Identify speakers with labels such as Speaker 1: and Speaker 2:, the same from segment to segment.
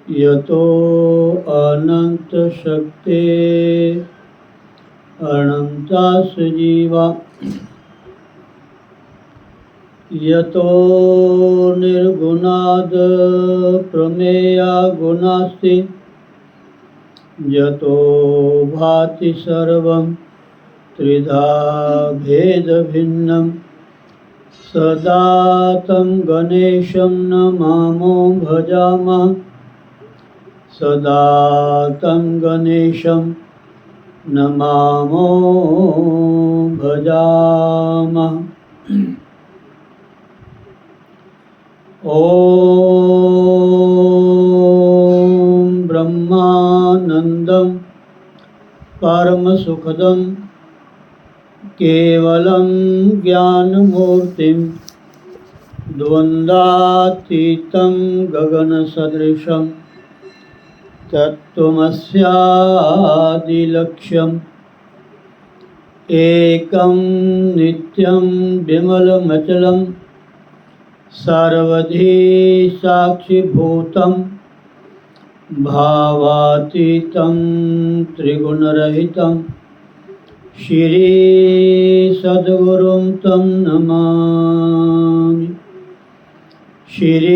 Speaker 1: यतो अनंत शक्ति अनंता सजीवा यतो निर्गुणाद प्रमेया गुणास्ति यतो भाति सर्वं त्रिधा भेद भिन्नं सदा तं गणेशं नमामो भजामः सदा तं गणेशं नमामो भजामः। ॐ ब्रह्मानन्दं परमसुखदं केवलं ज्ञानमूर्तिं द्वन्द्वातीतं गगनसदृशं तत्त्वमस्यादिलक्ष्यम् एकं नित्यं विमलमचलं सर्वधी साक्षिभूतं भावातीतं त्रिगुणरहितं श्रीसद्गुरुं तं नमामि श्रीसद्गुरुं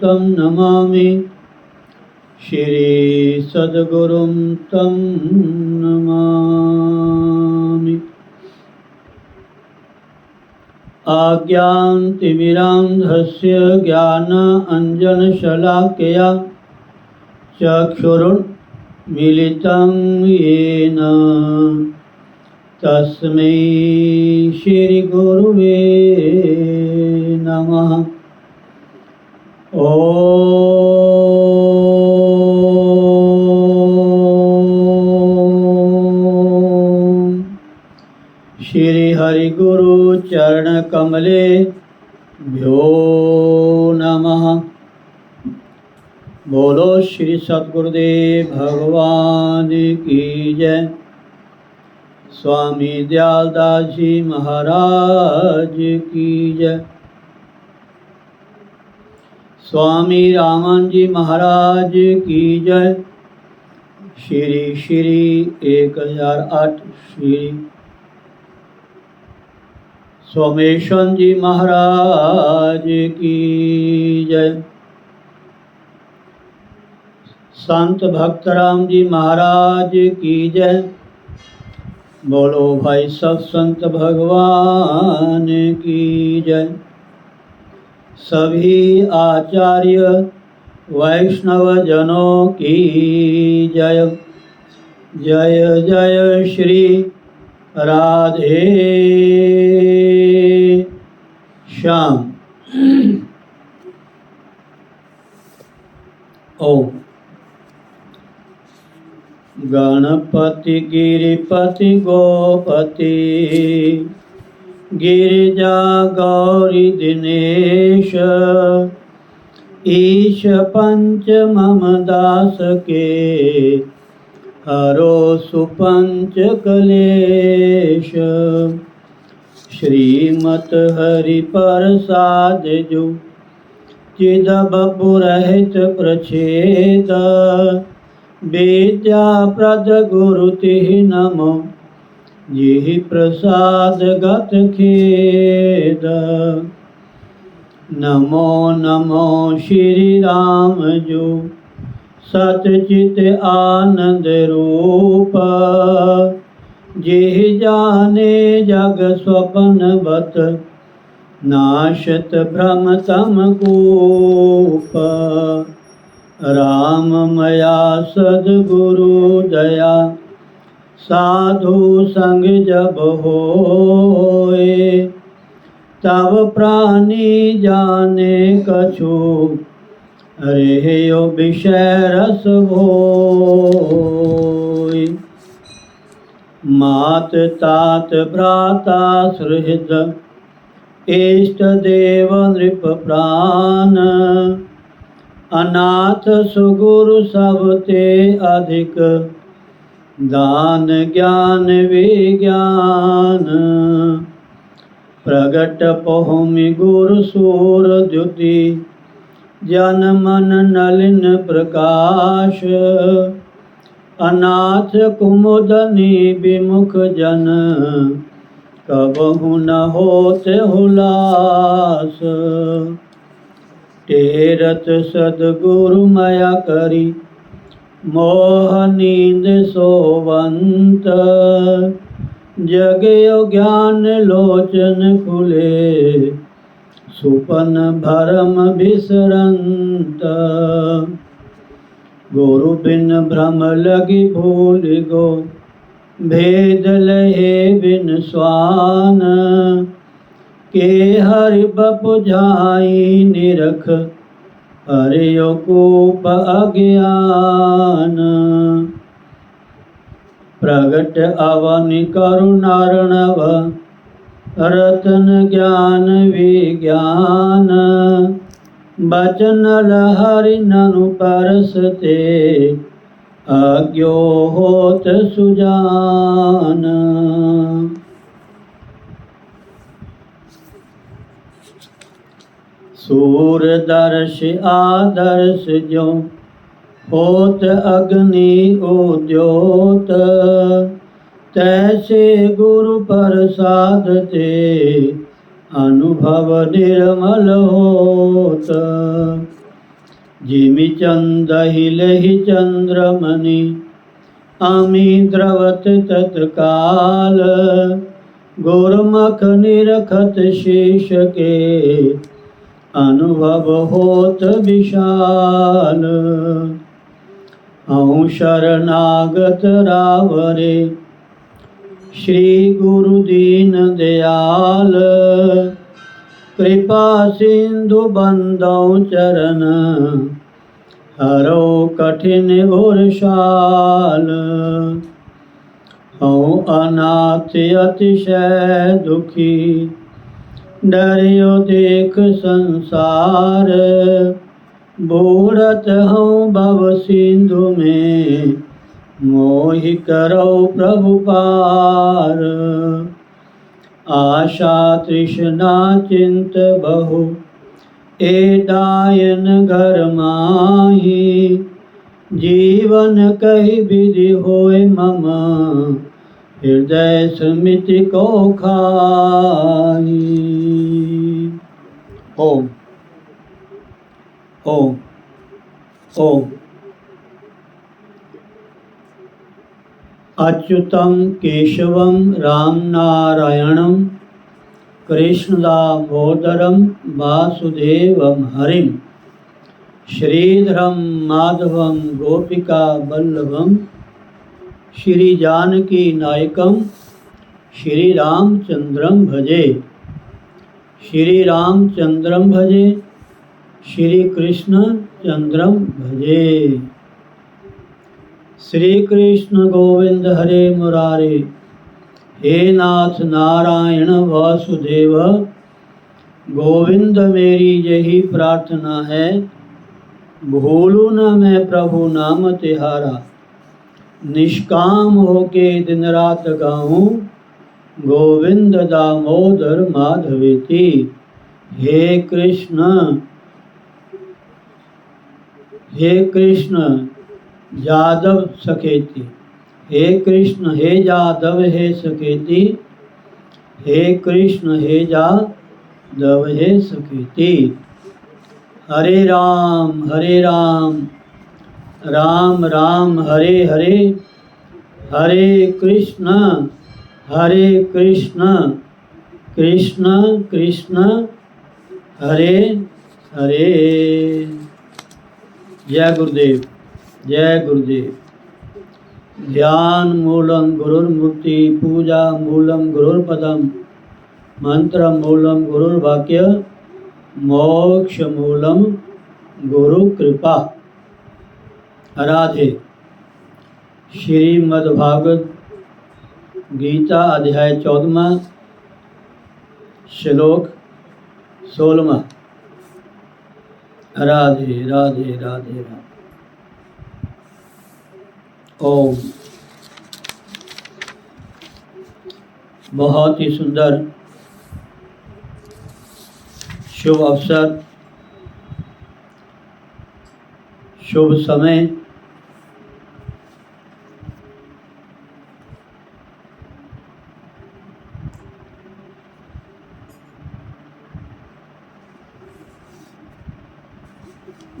Speaker 1: तं नमामि श्रीसद्गुरुं तं नमामि। आज्ञान्तिमिरान्धस्य ज्ञानाञ्जनशलाकया चक्षुरुन्मीलितं येन तस्मै श्रीगुरुवे नमः। ॐ श्री हरि गुरु चरण कमलेभ्यो नमः। बोलो श्री सद्गुरुदेव भगवान की जय। स्वामी दयालदास जी महाराज की जय। स्वामी रामन जी महाराज की जय। श्री श्री 1008 श्री सोमेश्वर जी महाराज की जय। संत भक्तराम जी महाराज की जय। बोलो भाई सब संत भगवान की जय। सभी आचार्य वैष्णव जनों की जय। जय जय श्री राधे श्याम। ओम गणपति गिरिपति गोपति गिरिजा गौरी दिनेश ईश पंच मम दास के हरो सुपंच कलेश। श्रीमत हरि प्रसाद जो चिद बपुरहित प्रछेद विद्या प्रद गुरु तिह नमो जिहि प्रसाद गत खेद। नमो नमो श्री राम जो सतचित आनंद रूप जेहि जाने जग स्वप्न बत नाशत भ्रम तम कूप। राम मया सद्गुरु दया साधु संग जब होए। तब प्राणी जाने कछु अरे यो विषय रस भोय। मात तात भ्राता सुहृद इष्ट देव नृप प्राण। अनाथ सुगुरु सब ते अधिक दान ज्ञान विज्ञान। प्रगट पहुमि गुरु सूर द्युति जन मन नलिन प्रकाश। अनाथ कुमुदनी विमुख जन कबहु न होते हुलास। टेरत सद्गुरु मया करी मोह नींद सोवंत। जगयो ज्ञान लोचन खुले सुपन भरम बिसरंत। गुरु बिन भ्रम लगी भूल गो भेद लहे बिन स्वान। के हरि बपुझाई निरख हरियो कूप अज्ञान। प्रगट अवनि करुणार्णव रतन ज्ञान विज्ञान। बचन लहरि ननु परसते अज्ञो होत सुजान। सूरदर्श आदर्श जो होत अग्नि उद्योत। तैसे गुरु प्रसाद ते अनुभव निर्मल होत। जिमि चंदहि लहि चंद्रमणि अमि द्रवत तत्काल। गुरुमुख निरखत शीश के अनुभव होत विशाल। हूँ शरणागत रावरे श्री गुरु दीन दयाल। कृपा सिंधु बंदौ चरण हरो कठिन उरसाल। हूँ अनाथ अतिशय दुखी डरियो देख संसार। बूढ़त हूँ भव सिंधु में मोहि करो प्रभु पार। आशा तृष्णा चिंत बहु ए दायन घर माही। जीवन कहि विधि होय मम हृदय स्मृति को खाई। ओम ओम ओम। अच्युतम केशवम राम नारायणम कृष्ण दामोदरम वासुदेवम हरिम। श्रीधरम माधवम गोपिका वल्लभम। श्री जानकी नायकम श्री रामचंद्रम भजे। श्री रामचंद्रम भजे श्री कृष्ण चंद्रम भजे। श्री कृष्ण गोविंद हरे मुरारे। हे नाथ नारायण वासुदेव। गोविंद मेरी यही प्रार्थना है, भूलूं न मैं प्रभु नाम तिहारा। निष्काम होके दिन रात गाऊं गोविंद दामोदर माधवेति। हे कृष्ण यादव सखेति। हे कृष्ण हे यादव हे सखेति। हे कृष्ण हे यादव हे सखेति। हरे राम राम राम हरे हरे। हरे कृष्ण हरे कृष्ण कृष्ण कृष्ण हरे हरे। जय गुरुदेव, जय गुरुदेव। ध्यान मूलम गुरुर्मूर्ति, पूजा मूलम गुरुर्पदम, मंत्र मूलम गुरुर्वाक्य, मोक्ष मूलम गुरु कृपा। राधे। श्रीमद्भागवत गीता अध्याय 14, श्लोक 16। राधे राधे राधे राधे। ओम। बहुत ही सुंदर शुभ अवसर, शुभ समय।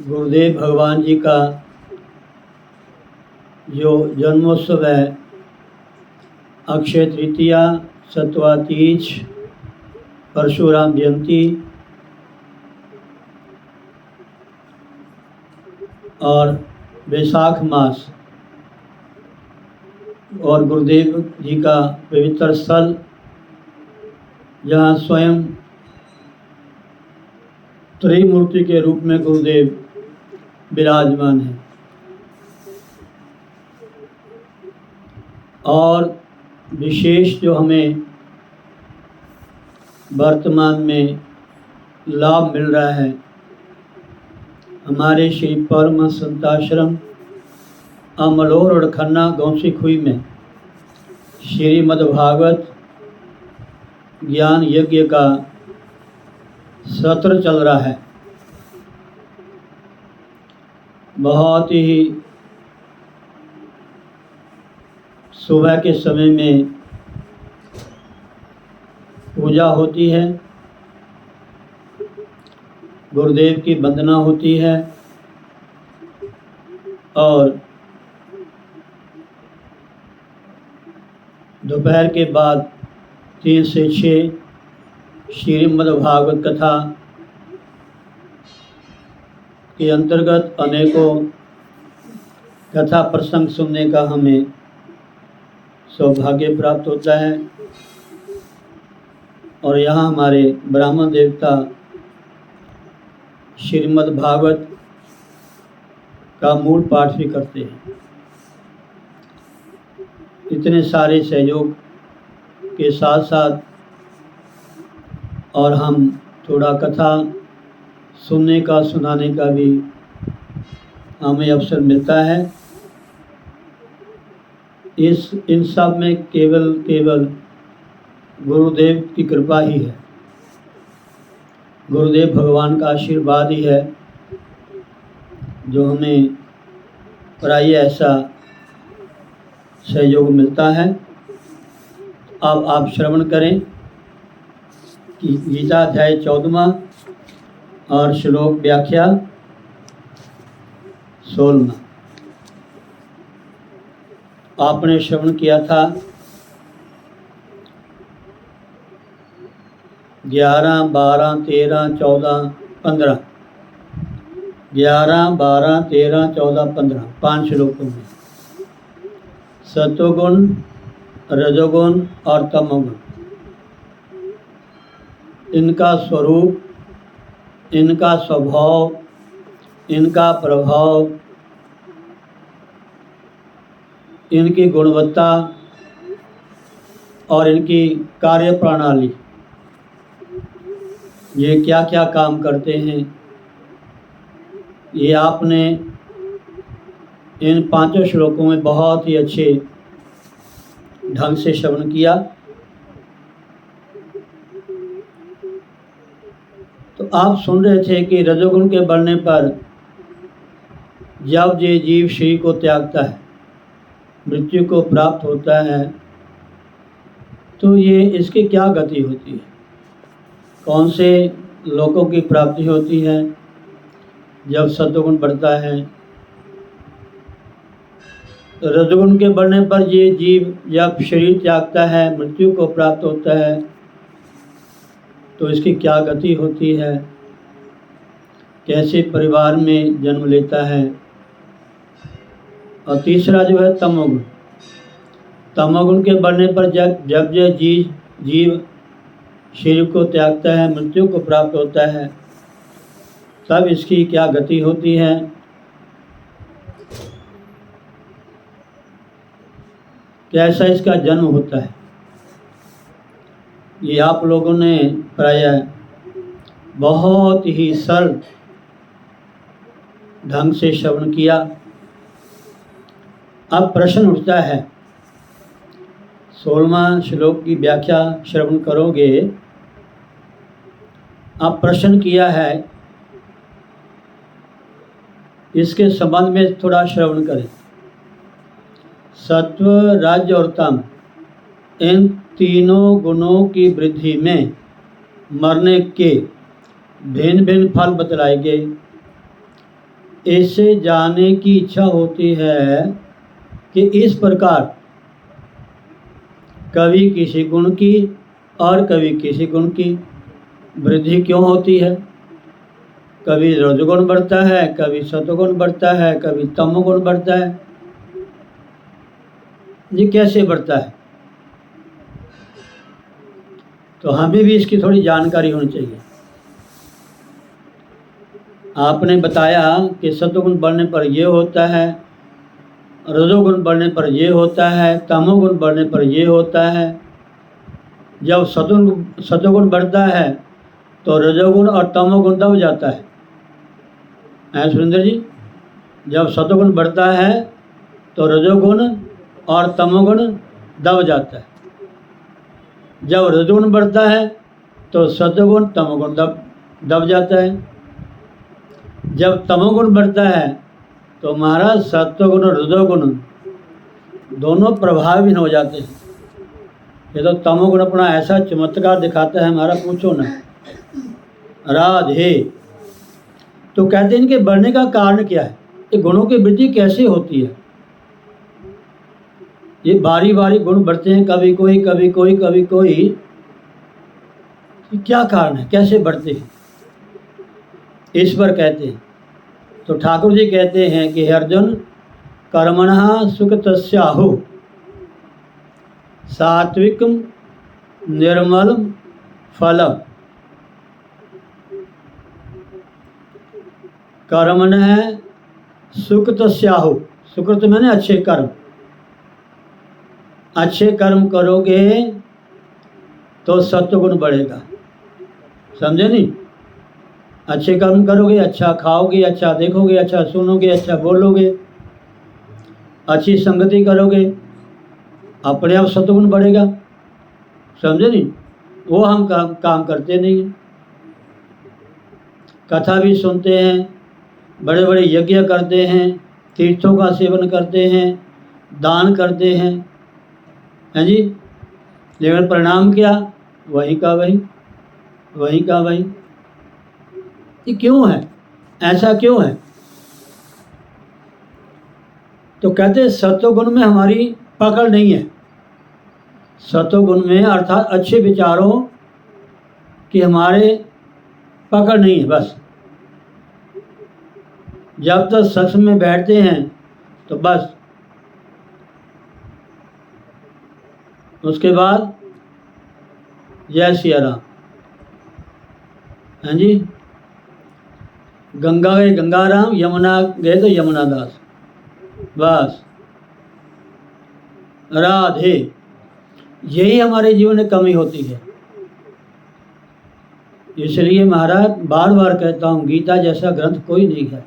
Speaker 1: गुरुदेव भगवान जी का जो जन्मोत्सव है, अक्षय तृतीया, सतवा तीज, परशुराम जयंती और वैशाख मास, और गुरुदेव जी का पवित्र स्थल जहाँ स्वयं त्रिमूर्ति के रूप में गुरुदेव विराजमान है। और विशेष जो हमें वर्तमान में लाभ मिल रहा है, हमारे श्री परम संताश्रम अमलोर और खन्ना गौसीखुई में श्रीमद्भागवत ज्ञान यज्ञ का सत्र चल रहा है। बहुत ही सुबह के समय में पूजा होती है, गुरुदेव की वंदना होती है, और दोपहर के बाद 3 से 6 श्रीमद्भागवत कथा के अंतर्गत अनेकों कथा प्रसंग सुनने का हमें सौभाग्य प्राप्त होता है। और यहाँ हमारे ब्राह्मण देवता श्रीमद्भागवत का मूल पाठ भी करते हैं। इतने सारे सहयोग के साथ साथ और हम थोड़ा कथा सुनने का, सुनाने का भी हमें अवसर मिलता है। इन सब में केवल गुरुदेव की कृपा ही है, गुरुदेव भगवान का आशीर्वाद ही है जो हमें प्राय ऐसा सहयोग मिलता है। अब आप श्रवण करें कि गीता अध्याय 14 और श्लोक व्याख्या 16। आपने श्रवण किया था 11, 12, 13, 14, 15। 11, 12, 13, 14, 15 5 श्लोकों में सत्वगुण, रजोगुण और तमोगुण, इनका स्वरूप, इनका स्वभाव, इनका प्रभाव, इनकी गुणवत्ता और इनकी कार्य प्रणाली, ये क्या क्या काम करते हैं, ये आपने इन 5 श्लोकों में बहुत ही अच्छे ढंग से श्रवण किया। तो आप सुन रहे थे कि रजोगुण के बढ़ने पर जब ये जीव शरीर को त्यागता है, मृत्यु को प्राप्त होता है, तो ये इसकी क्या गति होती है, कौन से लोकों की प्राप्ति होती है जब सत्वगुण बढ़ता है। रजोगुण के बढ़ने पर ये जीव जब शरीर त्यागता है, मृत्यु को प्राप्त होता है, तो इसकी क्या गति होती है, कैसे परिवार में जन्म लेता है। और तीसरा जो है तमोगुण। तमोगुण के बढ़ने पर जब यह जीव शरीर को त्यागता है, मृत्यु को प्राप्त होता है, तब इसकी क्या गति होती है। कैसा इसका जन्म होता है, ये आप लोगों ने प्रायः बहुत ही सरल ढंग से श्रवण किया। अब प्रश्न उठता है, 16वां श्लोक की व्याख्या श्रवण करोगे। अब प्रश्न किया है, इसके संबंध में थोड़ा श्रवण करें। सत्व, रज और तम, इन तीनों गुणों की वृद्धि में मरने के भिन्न भिन्न फल बतलाए गए। इसे जानने की इच्छा होती है कि इस प्रकार कभी किसी गुण की और कभी किसी गुण की वृद्धि क्यों होती है। कभी रजोगुण बढ़ता है, कभी सतोगुण बढ़ता है, कभी तमोगुण बढ़ता है। ये कैसे बढ़ता है, तो हमें भी इसकी थोड़ी जानकारी होनी चाहिए। आपने बताया कि सतोगुण बढ़ने पर ये होता है, रजोगुण बढ़ने पर ये होता है, तमोगुण बढ़ने पर ये होता है। जब सतोगुण बढ़ता है तो रजोगुण और तमोगुण दब जाता है सुरेंद्र जी। जब सतोगुण बढ़ता है तो रजोगुण और तमोगुण दब जाता है। जब रजोगुण बढ़ता है तो सतोगुण तमोगुण दब जाता है। जब तमोगुण बढ़ता है तो महाराज सत्वगुण और रजोगुण दोनों प्रभावहीन हो जाते हैं। ये तो तमोगुण अपना ऐसा चमत्कार दिखाता है, हमारा पूछो ना। राधे। तो कहते हैं इनके बढ़ने का कारण क्या है, ये गुणों की वृद्धि कैसे होती है। ये बारी बारी गुण बढ़ते हैं, कभी कोई कभी कोई कभी कोई। क्या कारण है, कैसे बढ़ते हैं, इस पर कहते हैं। तो ठाकुर जी कहते हैं कि अर्जुन, कर्मणः सुकृतस्याहु सात्विकम निर्मल फलम। कर्मणः सुकृतस्याहु, सुकृत मैंने अच्छे कर्म। अच्छे कर्म करोगे तो सत्वगुण बढ़ेगा, समझे नहीं। अच्छे कर्म करोगे, अच्छा खाओगे, अच्छा देखोगे, अच्छा सुनोगे, अच्छा बोलोगे, अच्छी संगति करोगे, अपने आप सत्वगुण बढ़ेगा, समझे नहीं। वो हम काम करते नहीं हैं। कथा भी सुनते हैं, बड़े बड़े यज्ञ करते हैं, तीर्थों का सेवन करते हैं, दान करते हैं जी, लेकिन परिणाम क्या, वही का वही, वही का वही। ये क्यों है, ऐसा क्यों है। तो कहते हैं सत्वगुण में हमारी पकड़ नहीं है। सत्वगुण में अर्थात अच्छे विचारों की हमारे पकड़ नहीं है। बस जब तक सत्संग में बैठते हैं तो बस, उसके बाद जय सिया राम, हाँ जी। गंगा गए गंगा राम, यमुना गए तो यमुना दास, बस। राधे। यही हमारे जीवन में कमी होती है। इसलिए महाराज बार बार कहता हूँ, गीता जैसा ग्रंथ कोई नहीं है।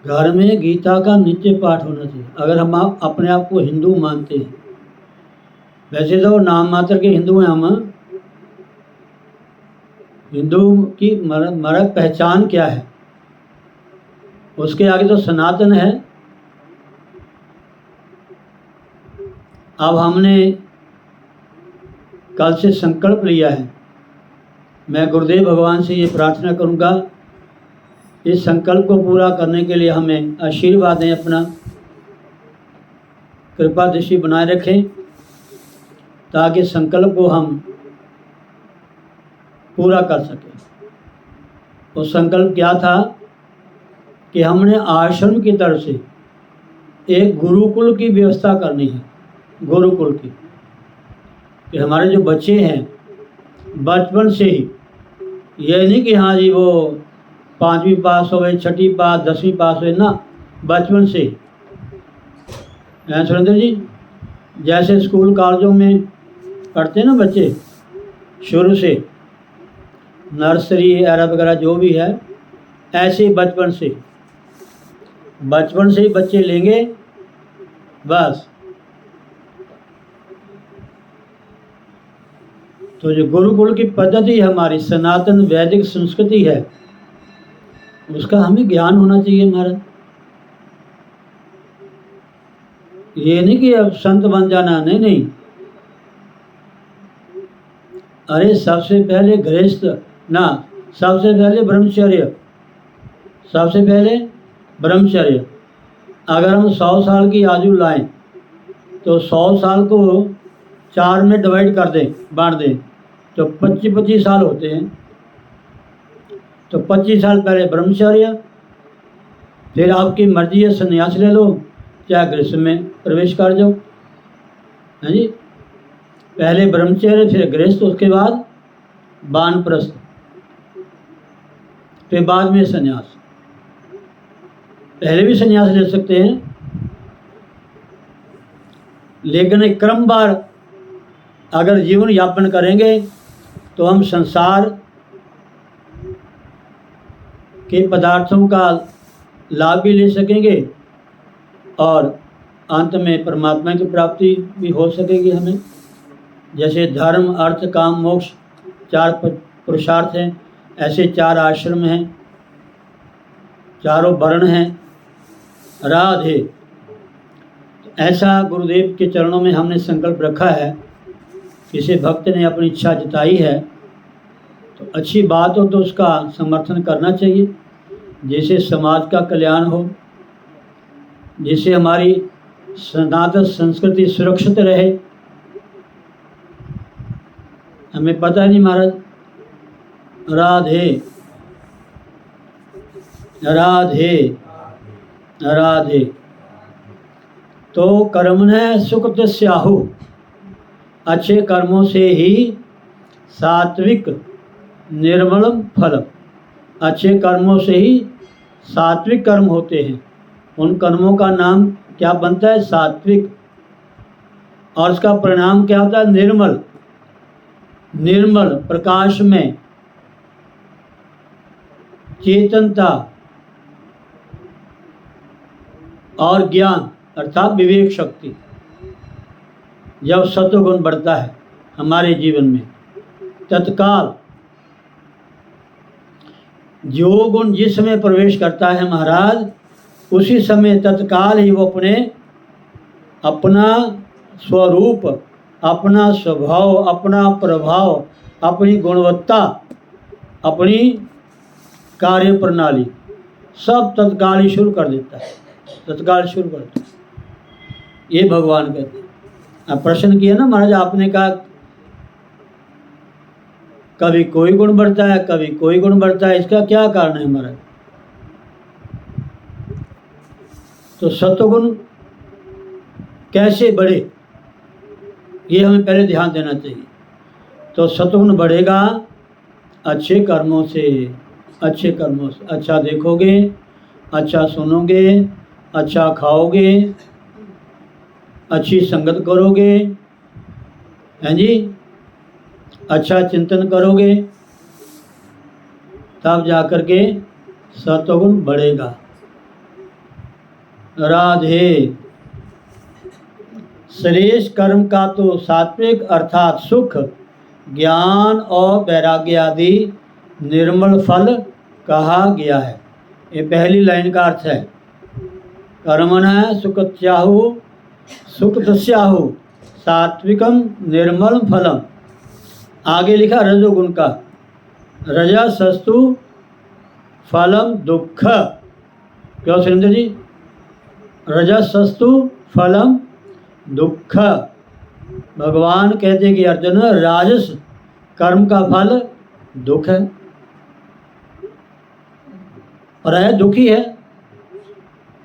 Speaker 1: घर में गीता का नित्य पाठ होना चाहिए। अगर हम अपने आप को हिंदू मानते हैं, वैसे तो नाम मात्र के हिंदू हैं हम। हिंदू की मरक पहचान क्या है, उसके आगे तो सनातन है। अब हमने कल से संकल्प लिया है, मैं गुरुदेव भगवान से ये प्रार्थना करूँगा, इस संकल्प को पूरा करने के लिए हमें आशीर्वाद दें अपना, कृपा दृष्टि बनाए रखें ताकि संकल्प को हम पूरा कर सकें। वो संकल्प क्या था कि हमने आश्रम की तरफ से एक गुरुकुल की व्यवस्था करनी है। गुरुकुल की कि हमारे जो बच्चे हैं बचपन से ही, ये नहीं कि हाँ जी वो 5वीं पास हो गए, 6ठी पास, 10वीं पास हुए ना, बचपन से ही। सुरेंद्र जी, जैसे स्कूल कॉलेजों में पढ़ते हैं ना बच्चे, शुरू से नर्सरी एरा वगैरह जो भी है, ऐसे ही बचपन से ही बच्चे लेंगे बस। तो जो गुरुकुल की पद्धति हमारी सनातन वैदिक संस्कृति है, उसका हमें ज्ञान होना चाहिए महाराज। ये नहीं कि अब संत बन जाना, नहीं। अरे सबसे पहले गृहस्थ ना, सबसे पहले ब्रह्मचर्य। अगर हम 100 साल की आयु लाएं तो 100 साल को 4 में डिवाइड कर दें, बांट दें, तो 25 साल होते हैं। तो 25 साल पहले ब्रह्मचर्य, फिर आपकी मर्जी है संन्यास ले लो, चाहे गृहस्थ में प्रवेश कर जाओ, है जी। पहले ब्रह्मचर्य, फिर गृहस्थ, उसके बाद वानप्रस्थ, फिर बाद में संन्यास। पहले भी संन्यास ले सकते हैं, लेकिन एक क्रमवार अगर जीवन यापन करेंगे तो हम संसार के पदार्थों का लाभ भी ले सकेंगे और अंत में परमात्मा की प्राप्ति भी हो सकेगी हमें। जैसे धर्म, अर्थ, काम, मोक्ष 4 पुरुषार्थ हैं, ऐसे 4 आश्रम हैं, चारों वर्ण हैं। राधे। ऐसा गुरुदेव के चरणों में हमने संकल्प रखा है। किसी भक्त ने अपनी इच्छा जताई है तो अच्छी बात हो तो उसका समर्थन करना चाहिए, जिससे समाज का कल्याण हो, जिससे हमारी सनातन संस्कृति सुरक्षित रहे। हमें पता नहीं महाराज। राधे राधे राधे। तो कर्मण्य सुकृतस्याहु, अच्छे कर्मों से ही सात्विक निर्मलम फलम। अच्छे कर्मों से ही सात्विक कर्म होते हैं। उन कर्मों का नाम क्या बनता है? सात्विक। और उसका परिणाम क्या होता है? निर्मल। निर्मल प्रकाश में चेतनता और ज्ञान अर्थात विवेक शक्ति। जब सत्वगुण बढ़ता है हमारे जीवन में, तत्काल जो गुण जिस समय प्रवेश करता है महाराज, उसी समय तत्काल ही वो अपना स्वरूप, अपना स्वभाव, अपना प्रभाव, अपनी गुणवत्ता, अपनी कार्य प्रणाली सब तत्काल ही शुरू कर देता है। तत्काल शुरू कर देता है, ये भगवान कहते हैं। अब प्रश्न किया ना महाराज आपने, कहा कभी कोई गुण बढ़ता है, कभी कोई गुण बढ़ता है, इसका क्या कारण है महाराज? तो सत्वगुण कैसे बढ़े, ये हमें पहले ध्यान देना चाहिए। तो सत्वगुण बढ़ेगा अच्छे कर्मों से। अच्छे कर्मों से अच्छा देखोगे, अच्छा सुनोगे, अच्छा खाओगे, अच्छी संगत करोगे, हैं जी, अच्छा चिंतन करोगे, तब जाकर के सत्वगुण बढ़ेगा। राधे। श्रेष्ठ कर्म का तो सात्विक अर्थात सुख, ज्ञान और वैराग्य आदि निर्मल फल कहा गया है। ये पहली लाइन का अर्थ है। कर्मणः सुकृतस्याहु सात्विकम निर्मल फलम। आगे लिखा रजोगुण का, रजसस्तु फलम दुख। क्यों सुरेंद्र जी? रजसस्तु फलम दुख। भगवान कहते हैं कि अर्जुन, राजस कर्म का फल दुख है, और है दुखी है।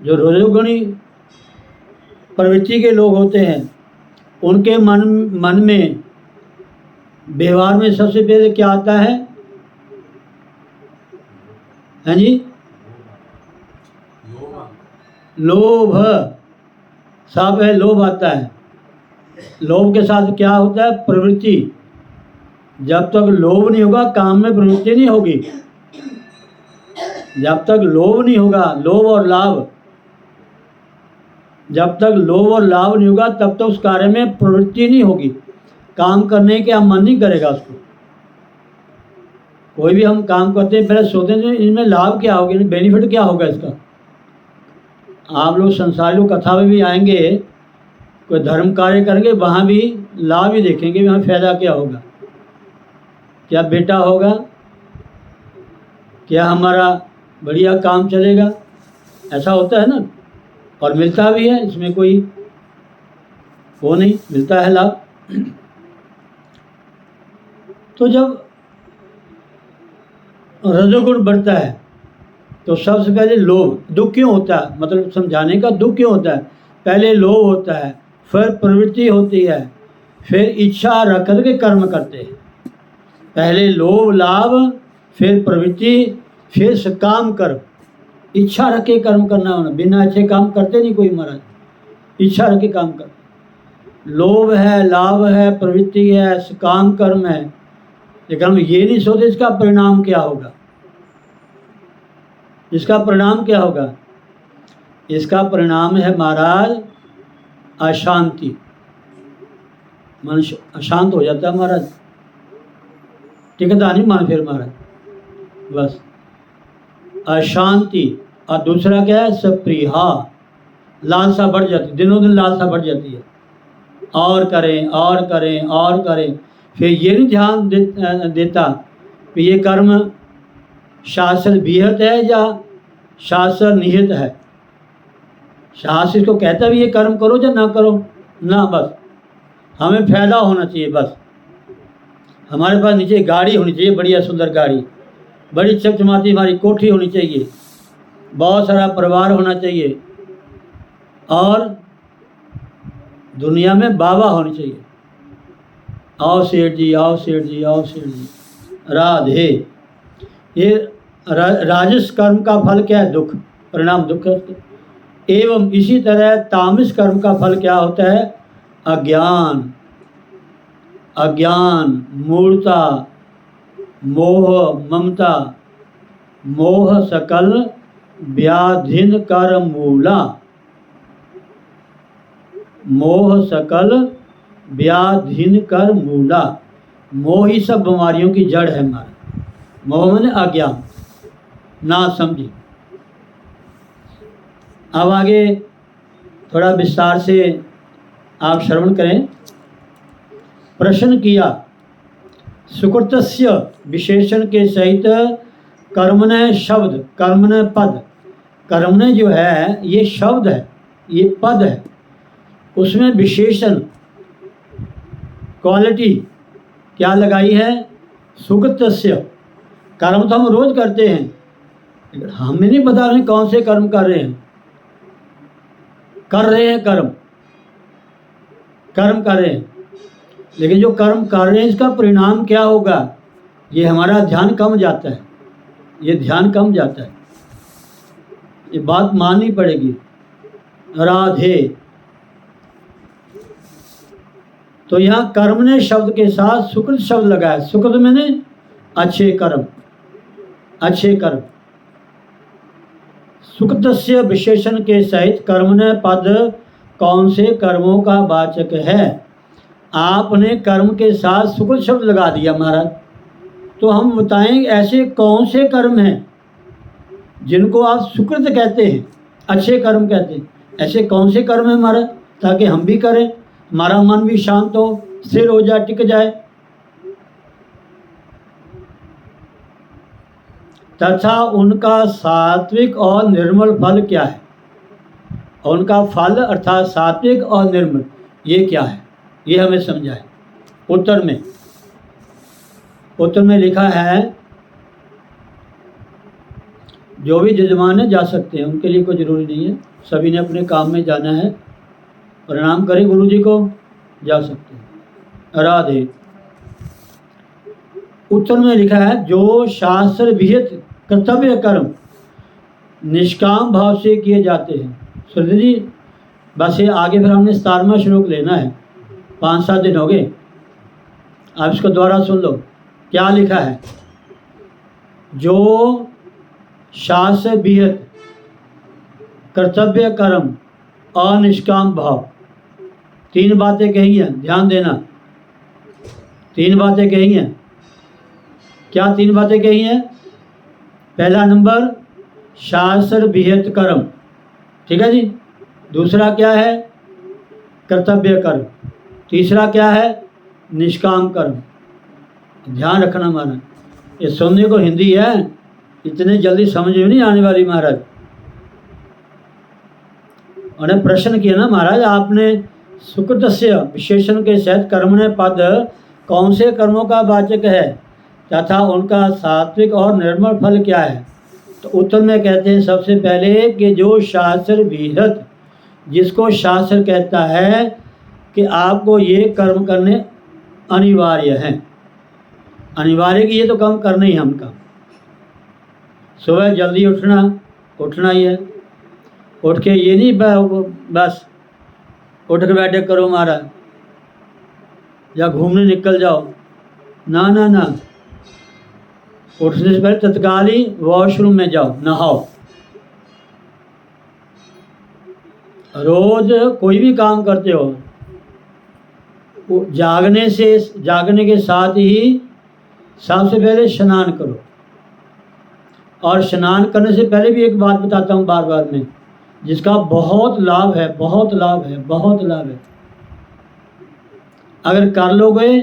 Speaker 1: जो रजोगुणी प्रवृत्ति के लोग होते हैं, उनके मन में व्यवहार में सबसे पहले क्या आता है? हाँ जी, लोभ। सब है, लोभ आता है। लोभ के साथ क्या होता है? प्रवृत्ति। जब तक लोभ नहीं होगा, काम में प्रवृत्ति नहीं होगी। जब तक लोभ नहीं होगा, लोभ और लाभ, जब तक लोभ और लाभ नहीं होगा, तब तक उस कार्य में प्रवृत्ति नहीं होगी। काम करने के मन नहीं करेगा उसको। कोई भी हम काम करते हैं, पहले सोचते हैं इसमें लाभ क्या होगा, बेनिफिट क्या होगा इसका। आप लोग संसारी लोग कथा में भी आएंगे, कोई धर्म कार्य करेंगे, वहाँ भी लाभ ही देखेंगे, वहाँ फायदा क्या होगा, क्या बेटा होगा, क्या हमारा बढ़िया काम चलेगा, ऐसा होता है ना। और मिलता भी है, इसमें कोई वो नहीं, मिलता है लाभ। तो जब रजोगुण बढ़ता है तो सबसे पहले लोभ। दुख क्यों होता है, मतलब समझाने का, दुख क्यों होता है? पहले लोभ होता है, फिर प्रवृत्ति होती है, फिर इच्छा रख के कर्म करते हैं। पहले लोभ लाभ, फिर प्रवृत्ति, फिर सकाम कर्म। इच्छा रख के कर्म करना होना, बिना अच्छे काम करते नहीं कोई महाराज। इच्छा रख के काम कर, लोभ है, लाभ है, प्रवृत्ति है, सकाम कर्म है, लेकिन हम ये नहीं सोचते इसका परिणाम क्या होगा। इसका परिणाम क्या होगा? इसका परिणाम है महाराज अशांति। मनुष्य अशांत हो जाता है महाराज, टिकता नहीं मन फिर महाराज, बस अशांति। और दूसरा क्या है? सप्रीहा, लालसा बढ़ जाती, दिनों दिन लालसा बढ़ जाती है। और करें और करें और करें, फिर ये नहीं ध्यान देता कि ये कर्म शास्त्र विहित है या शास्त्र निहित है। शास्त्र इसको कहता भी ये कर्म करो या ना करो ना, बस हमें फायदा होना चाहिए। बस हमारे पास नीचे गाड़ी होनी चाहिए, बढ़िया सुंदर गाड़ी, बड़ी चमचमाती हमारी कोठी होनी चाहिए, बहुत सारा परिवार होना चाहिए, और दुनिया में बाबा होनी चाहिए। आओ सेठ जी, आओ सेठ जी, आओ सेठ जी, राधे। ये राजस कर्म का फल क्या है? दुख, परिणाम दुख है उसके। एवं इसी तरह तामस कर्म का फल क्या होता है? अज्ञान। अज्ञान, मूढ़ता, मोह, ममता। मोह सकल व्याधिन कर मूला। मोह सकल व्याधिन कर मूला। मोह ही सब बीमारियों की जड़ है हमारा। मोह माने अज्ञान, ना समझी। अब आगे थोड़ा विस्तार से आप श्रवण करें। प्रश्न किया, सुकृतस्य विशेषण के सहित कर्मण्य शब्द, कर्मण्य पद। कर्मण्य जो है ये शब्द है, ये पद है, उसमें विशेषण क्वालिटी क्या लगाई है? सुकृतस्य। कर्म तो हम रोज करते हैं, लेकिन हमें नहीं पता नहीं कौन से कर्म कर रहे हैं। कर्म कर रहे हैं, लेकिन जो कर्म कर रहे हैं इसका परिणाम क्या होगा, ये हमारा ध्यान कम जाता है। ये ध्यान कम जाता है, ये बात माननी पड़ेगी। राधे। तो यहाँ कर्मण्य शब्द के साथ सुकृत शब्द लगा है। सुकृत मैंने अच्छे कर्म, अच्छे कर्म। सुकृतस्य विशेषण के सहित कर्मण्य पद कौन से कर्मों का वाचक है? आपने कर्म के साथ सुकृत शब्द लगा दिया महाराज, तो हम बताएं ऐसे कौन से कर्म हैं जिनको आप सुकृत कहते हैं, अच्छे कर्म कहते हैं। ऐसे कौन से कर्म हैं महाराज, ताकि हम भी करें, हमारा मन भी शांत हो, स्थिर हो जाए, टिक जाए। तथा उनका सात्विक और निर्मल फल क्या है? उनका फल अर्थात सात्विक और निर्मल, ये क्या है, ये हमें समझाए। उत्तर में लिखा है जो भी जजमान है जा सकते हैं, उनके लिए कोई ज़रूरी नहीं है, सभी ने अपने काम में जाना है। प्रणाम करें गुरु जी को, जा सकते हैं। राधे। उत्तर में लिखा है जो शास्त्र विहित कर्तव्य कर्म निष्काम भाव से किए जाते हैं। सुन जी, बस ये आगे फिर हमने 17वां श्लोक लेना है, 5-7 दिन हो गए, आप इसको दोबारा सुन लो। क्या लिखा है? जो शास्त्र विहित कर्तव्य कर्म अनिष्काम भाव, 3 बातें कही हैं, ध्यान देना। 3 बातें कही हैं। क्या 3 बातें कही हैं? पहला नंबर शास्त्र विहित कर्म, ठीक है जी। दूसरा क्या है? कर्तव्य कर्म। तीसरा क्या है? निष्काम कर्म। ध्यान रखना हमारा, ये सुनने को हिंदी है, इतने जल्दी समझ में नहीं आने वाली महाराज। उन्हें प्रश्न किया ना महाराज, आपने सुकृतस्य विशेषण के सहित कर्मण्य पद कौन से कर्मों का वाचक है तथा उनका सात्विक और निर्मल फल क्या है? तो उत्तर में कहते हैं सबसे पहले कि जो शास्त्र विहित, जिसको शास्त्र कहता है कि आपको ये कर्म करने अनिवार्य हैं, अनिवार्य कि ये तो काम करना ही हम काम। सुबह जल्दी उठना ही है, उठ के ये नहीं बस उठ के बैठे करो महाराज या घूमने निकल जाओ, ना ना ना, उठने से पहले तत्काल ही वॉशरूम में जाओ, नहाओ। रोज कोई भी काम करते हो, जागने के साथ ही सबसे पहले स्नान करो। और स्नान करने से पहले भी एक बात बताता हूँ बार बार में, जिसका बहुत लाभ है, बहुत लाभ है, बहुत लाभ है। अगर कर लोगे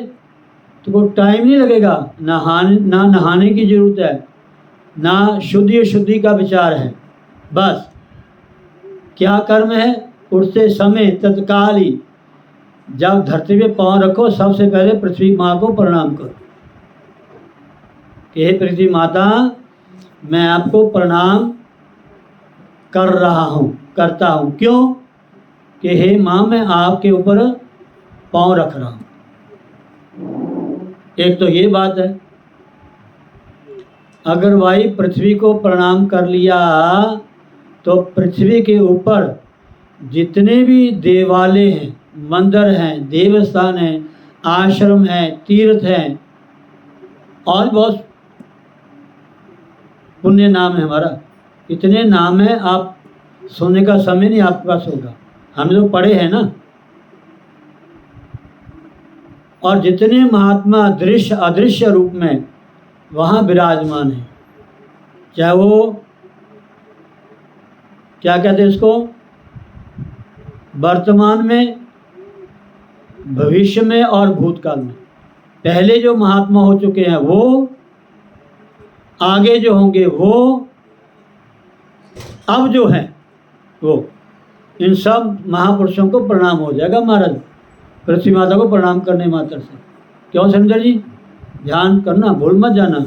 Speaker 1: तो कोई टाइम नहीं लगेगा, ना नहाने की ज़रूरत है, ना शुद्धि का विचार है। बस क्या कर्म है? उठते समय तत्काल ही जब धरती पे पाँव रखो, सबसे पहले पृथ्वी माँ को प्रणाम करो कि हे पृथ्वी माता, मैं आपको प्रणाम कर रहा हूँ, करता हूँ। क्यों? कि हे माँ, मैं आपके ऊपर पाँव रख रहा हूँ। एक तो ये बात है। अगर भाई पृथ्वी को प्रणाम कर लिया तो पृथ्वी के ऊपर जितने भी देवालय हैं, मंदिर हैं, देवस्थान हैं, आश्रम हैं, तीर्थ हैं और बहुत पुण्य नाम है हमारा, इतने नाम है, आप सुनने का समय नहीं आपके पास होगा, हम लोग पढ़े हैं ना। और जितने महात्मा दृश्य अदृश्य रूप में वहाँ विराजमान हैं, चाहे वो क्या कहते हैं इसको, वर्तमान में, भविष्य में और भूतकाल में। पहले जो महात्मा हो चुके हैं वो, आगे जो होंगे वो, अब जो हैं वो, इन सब महापुरुषों को प्रणाम हो जाएगा महाराज, पृथ्वी माता को प्रणाम करने मात्र से। क्यों समझे जी? ध्यान करना, भूल मत जाना।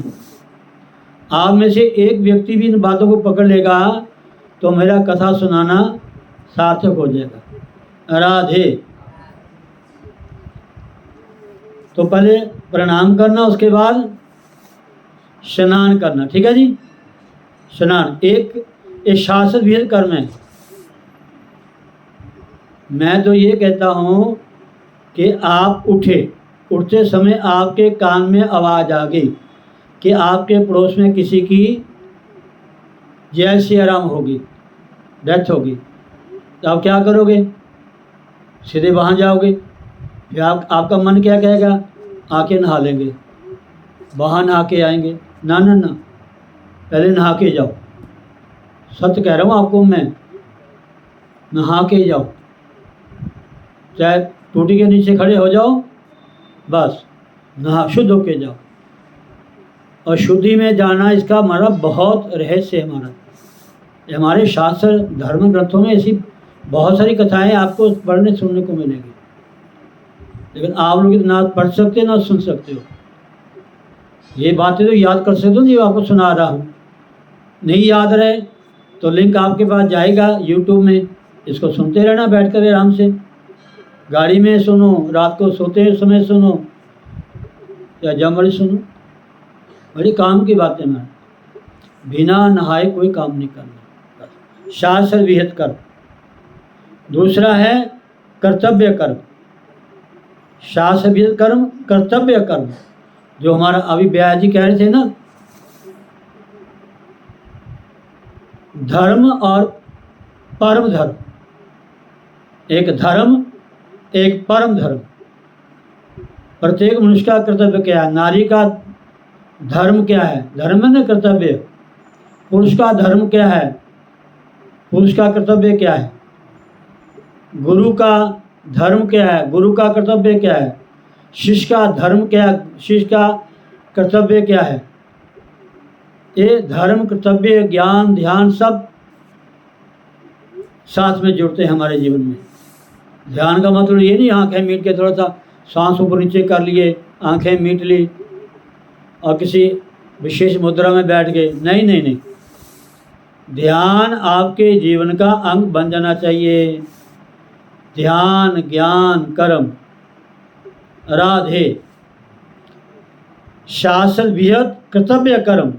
Speaker 1: आप में से एक व्यक्ति भी इन बातों को पकड़ लेगा तो मेरा कथा सुनाना सार्थक हो जाएगा। राधे। तो पहले प्रणाम करना, उसके बाद स्नान करना, ठीक है जी। स्नान एक शास्त्र विहित कर्म है। मैं तो ये कहता हूँ कि आप उठते समय आपके कान में आवाज़ आ गई कि आपके पड़ोस में किसी की जय श्री राम होगी, डेथ होगी, तो आप क्या करोगे? सीधे वहाँ जाओगे। फिर आपका मन क्या कहेगा? आके नहा लेंगे, वहाँ नहा के आएंगे। ना ना ना, पहले नहा के जाओ। सत्य कह रहा हूँ आपको मैं, नहा के जाओ, चाहे टूटी के नीचे खड़े हो जाओ, बस नहा शुद्ध होके जाओ। और शुद्धि में जाना, इसका हमारा बहुत रहस्य है। हमारे शास्त्र धर्म ग्रंथों में ऐसी बहुत सारी कथाएं आपको पढ़ने सुनने को मिलेगी। लेकिन आप लोग ना पढ़ सकते ना सुन सकते हो। ये बातें तो याद कर सकते हो जो आपको सुना रहा हूँ। नहीं याद रहे तो लिंक आपके पास जाएगा यूट्यूब में, इसको सुनते रहना बैठ कर आराम से। गाड़ी में सुनो, रात को सोते समय सुनो, या जब मर्जी सुनो। बड़ी काम की बातें मैं, बिना नहाए कोई काम नहीं करना, शास्त्र विहित कर्म। दूसरा है कर्तव्य कर्म। शास्त्र विहित कर्म, कर्तव्य कर्म। जो हमारा अभी ब्याह जी कह रहे थे ना, धर्म और परम धर्म। एक धर्म, एक परम धर्म। प्रत्येक मनुष्य का कर्तव्य क्या है? नारी का धर्म क्या है? धर्म है ना कर्तव्य। पुरुष का धर्म क्या है? पुरुष का कर्तव्य क्या है? गुरु का धर्म क्या है? गुरु का कर्तव्य क्या है? शिष्य का धर्म क्या है? शिष्य का कर्तव्य क्या है? ये धर्म, कर्तव्य, ज्ञान, ध्यान सब साथ में जुड़ते हैं हमारे जीवन में। ध्यान का मतलब ये नहीं आंखें मीट के थोड़ा सा सांस ऊपर नीचे कर लिए, आंखें मीट ली और किसी विशेष मुद्रा में बैठ गए। नहीं नहीं नहीं, ध्यान आपके जीवन का अंग बन जाना चाहिए। ध्यान, ज्ञान, कर्म। राधे। शास्त्र विहित कर्तव्य कर्म।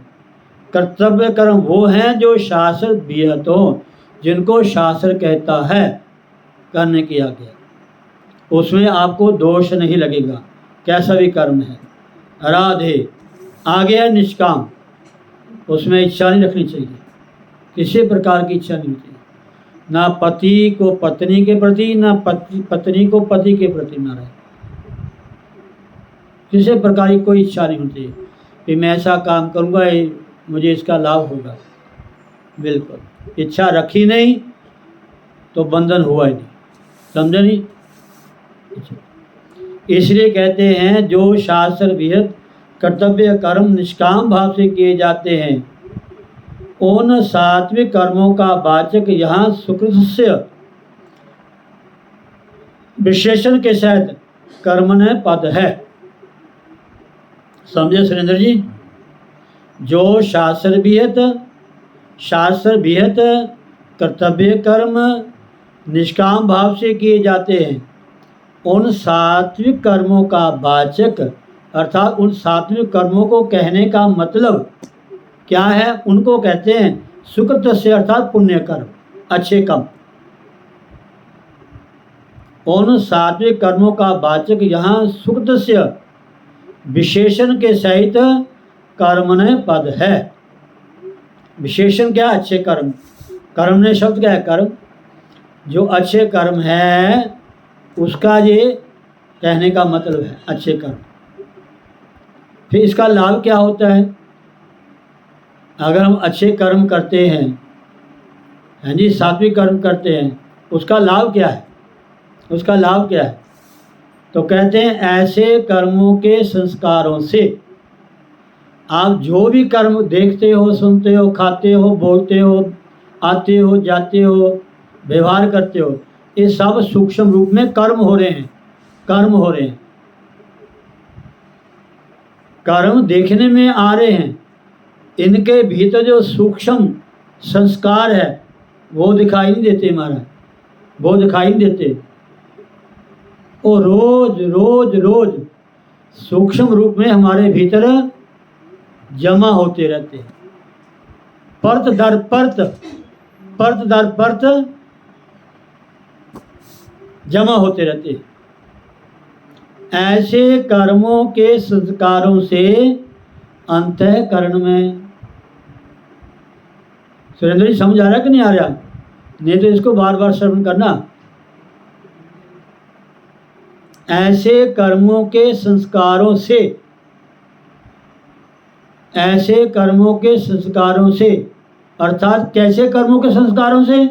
Speaker 1: कर्तव्य कर्म वो हैं जो शास्त्र विहित हो, जिनको शास्त्र कहता है करने की आज्ञा, उसमें आपको दोष नहीं लगेगा, कैसा भी कर्म है। राधे। आगे है निष्काम। उसमें इच्छा नहीं रखनी चाहिए, किसी प्रकार की इच्छा नहीं चाहिए। ना पति को पत्नी के प्रति, ना पत्नी को पति के प्रति ना रहे। किसी प्रकार की कोई इच्छा नहीं होती कि मैं ऐसा काम करूँगा मुझे इसका लाभ होगा। बिल्कुल इच्छा रखी नहीं तो बंधन हुआ ही नहीं। समझे नहीं? इसलिए कहते हैं जो शास्त्र विहित कर्तव्य कर्म निष्काम भाव से किए जाते हैं, उन सात्विक कर्मों का वाचक यहाँ सुकृतस्य विशेषण के सहित कर्मण्य पद है। समझे सुरेंद्र जी? जो शास्त्र विहित कर्तव्य कर्म निष्काम भाव से किए जाते हैं, उन सात्विक कर्मों का वाचक अर्थात उन सात्विक कर्मों को कहने का मतलब क्या है? उनको कहते हैं सुकृत से अर्थात पुण्य कर्म, अच्छे कर्म। उन सात्विक कर्मों का वाचक यहाँ सुकृत से विशेषण के सहित कर्मण्य पद है। विशेषण क्या? अच्छे कर्म। कर्मण्य शब्द क्या है? कर्म। जो अच्छे कर्म है उसका ये कहने का मतलब है, अच्छे कर्म। फिर इसका लाभ क्या होता है? अगर हम अच्छे कर्म करते हैं जी, सात्विक कर्म करते हैं, उसका लाभ क्या है? उसका लाभ क्या है? तो कहते हैं ऐसे कर्मों के संस्कारों से आप जो भी कर्म देखते हो, सुनते हो, खाते हो, बोलते हो, आते हो, जाते हो, व्यवहार करते हो, ये सब सूक्ष्म रूप में कर्म हो रहे हैं। कर्म हो रहे हैं, कर्म देखने में आ रहे हैं। इनके भीतर जो सूक्ष्म संस्कार है वो दिखाई नहीं देते महाराज, वो दिखाई नहीं देते। वो रोज रोज रोज सूक्ष्म रूप में हमारे भीतर जमा होते रहते हैं, परत दर परत, परत दर परत जमा होते रहते हैं। ऐसे कर्मों के संस्कारों से अंतःकरण में, सुरेंद्र जी समझ आ रहा है कि नहीं आ रहा? नहीं तो इसको बार बार श्रवण करना। ऐसे कर्मों के संस्कारों से, ऐसे कर्मों के संस्कारों से अर्थात कैसे कर्मों के संस्कारों से?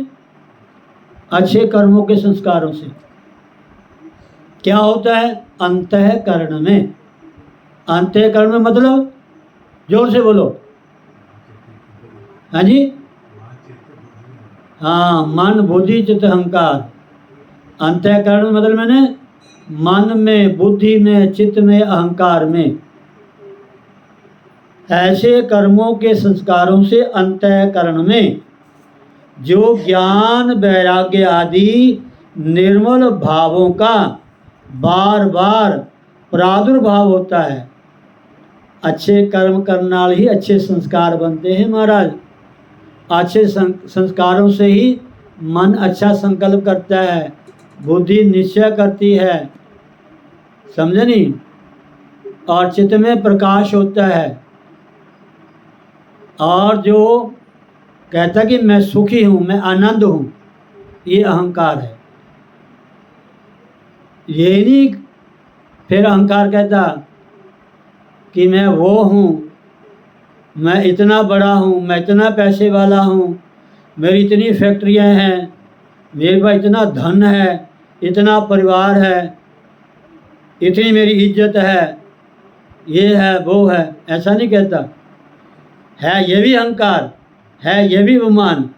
Speaker 1: अच्छे कर्मों के संस्कारों से क्या होता है? अंतःकरण में। अंतःकरण में मतलब जोर से बोलो। हाँ जी, हाँ, मन बुद्धि चित्त अहंकार। अंतःकरण में मतलब मैंने मन में, बुद्धि में, चित्त में, अहंकार में, ऐसे कर्मों के संस्कारों से अंतःकरण में जो ज्ञान वैराग्य आदि निर्मल भावों का बार बार प्रादुर्भाव होता है। अच्छे कर्म करनाल ही अच्छे संस्कार बनते हैं महाराज। अच्छे संस्कारों से ही मन अच्छा संकल्प करता है, बुद्धि निश्चय करती है, समझे नहीं, और चित्त में प्रकाश होता है। और जो कहता कि मैं सुखी हूँ, मैं आनंद हूँ, ये अहंकार है। ये नहीं फिर अहंकार कहता कि मैं वो हूँ, मैं इतना बड़ा हूँ, मैं इतना पैसे वाला हूँ, मेरी इतनी फैक्ट्रियाँ हैं, मेरे पास इतना धन है, इतना परिवार है, इतनी मेरी इज्जत है, ये है वो है। ऐसा नहीं कहता है, ये भी अहंकार है, ये भी अभिमान,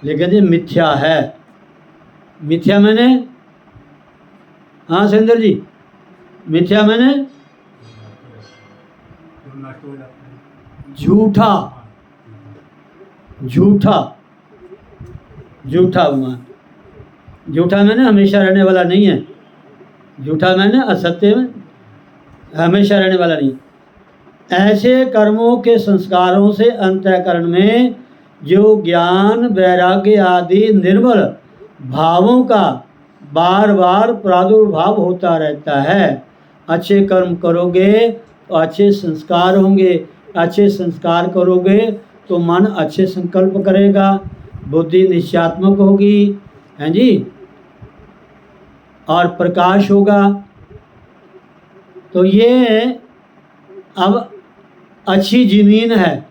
Speaker 1: लेकिन ये मिथ्या है। मिथ्या मैंने, हाँ सुरेंद्र जी, मिथ्या मैंने झूठा, झूठा, झूठा अभिमान। झूठा मैंने हमेशा रहने वाला नहीं है, झूठा मैंने असत्य में हमेशा रहने वाला नहीं। ऐसे कर्मों के संस्कारों से अंतःकरण में जो ज्ञान वैराग्य आदि निर्मल भावों का बार बार प्रादुर्भाव होता रहता है। अच्छे कर्म करोगे तो अच्छे संस्कार होंगे, अच्छे संस्कार करोगे तो मन अच्छे संकल्प करेगा, बुद्धि निश्चयात्मक होगी, हैं जी, और प्रकाश होगा। तो ये अब अच्छी ज़मीन है,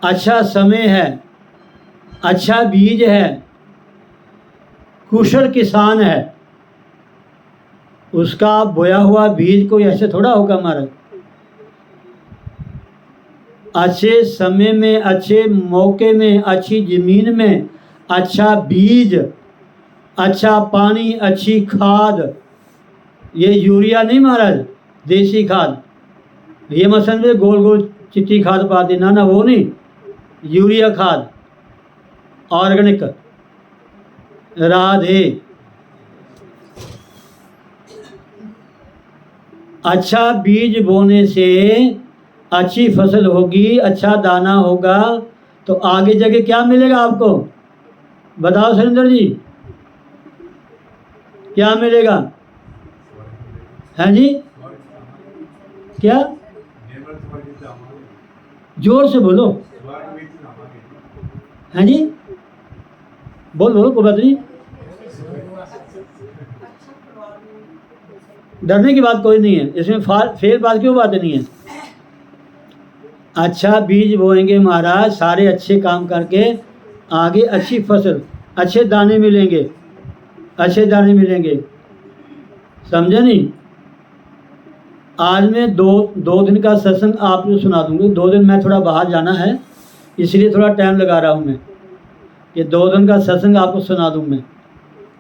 Speaker 1: अच्छा समय है, अच्छा बीज है, कुशल किसान है, उसका बोया हुआ बीज कोई ऐसे थोड़ा होगा महाराज। अच्छे समय में, अच्छे मौके में, अच्छी ज़मीन में अच्छा बीज, अच्छा पानी, अच्छी खाद, ये यूरिया नहीं महाराज, देसी खाद, ये मसल में गोल गोल चिट्टी खाद पाती ना, ना वो नहीं, यूरिया खाद, ऑर्गेनिक। राधे। अच्छा बीज बोने से अच्छी फसल होगी, अच्छा दाना होगा, तो आगे जाके क्या मिलेगा आपको? बताओ सुरेंद्र जी, क्या मिलेगा? हैं जी, क्या? जोर से बोलो। हैं जी, बोल बोलो, कोई बात नहीं, डरने की बात कोई नहीं है इसमें, फेल बात क्यों बात नहीं है। अच्छा बीज बोएंगे महाराज, सारे अच्छे काम करके आगे अच्छी फसल, अच्छे दाने मिलेंगे, अच्छे दाने मिलेंगे, समझे नहीं। आज मैं दो दिन का सत्संग आपको सुना दूंगी। 2 दिन मैं थोड़ा बाहर जाना है, इसलिए थोड़ा टाइम लगा रहा हूँ मैं, ये 2 दिन का सत्संग आपको सुना दूँ मैं,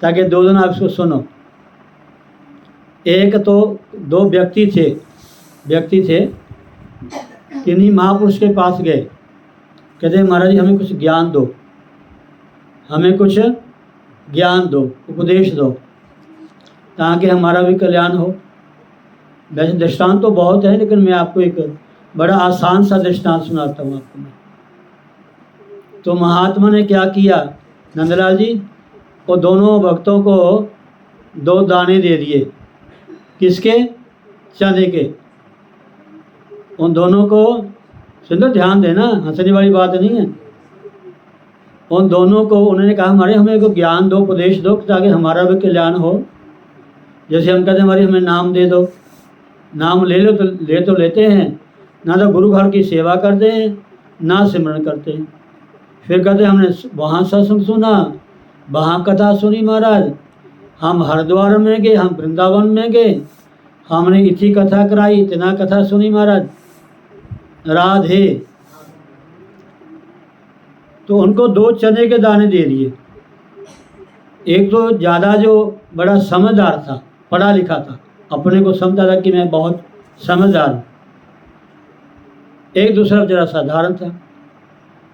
Speaker 1: ताकि 2 दिन आप इसको सुनो। एक तो 2 व्यक्ति थे, किन्हीं महापुरुष के पास गए, कहते महाराज जी हमें कुछ ज्ञान दो, हमें कुछ ज्ञान दो, उपदेश दो, ताकि हमारा भी कल्याण हो। वैसे दृष्टांत तो बहुत है, लेकिन मैं आपको एक बड़ा आसान सा दृष्टांत सुनाता हूँ आपको मैं। तो महात्मा ने क्या किया, नंदलाल जी, वो दोनों भक्तों को 2 दाने दे दिए। किसके? चांदी के। उन दोनों को, सुंदर ध्यान देना, हंसने वाली बात नहीं है। उन दोनों को उन्होंने कहा हमारे हमें को ज्ञान दो, उपदेश दो, ताकि हमारा भी कल्याण हो। जैसे हम कहते हैं हमारी हमें नाम दे दो, नाम ले लो तो लेते हैं, ना तो गुरु घर की सेवा करते हैं, ना सिमरन करते हैं। फिर कहते हमने वहाँ सत्संग सुना, वहाँ कथा सुनी महाराज, हम हरिद्वार में गए, हम वृंदावन में गए, हमने इतनी कथा कराई, इतना कथा सुनी महाराज। राधे। तो उनको 2 चने के दाने दे दिए। एक तो ज़्यादा जो बड़ा समझदार था, पढ़ा लिखा था, अपने को समझता था कि मैं बहुत समझदार हूँ। एक दूसरा जरा साधारण था।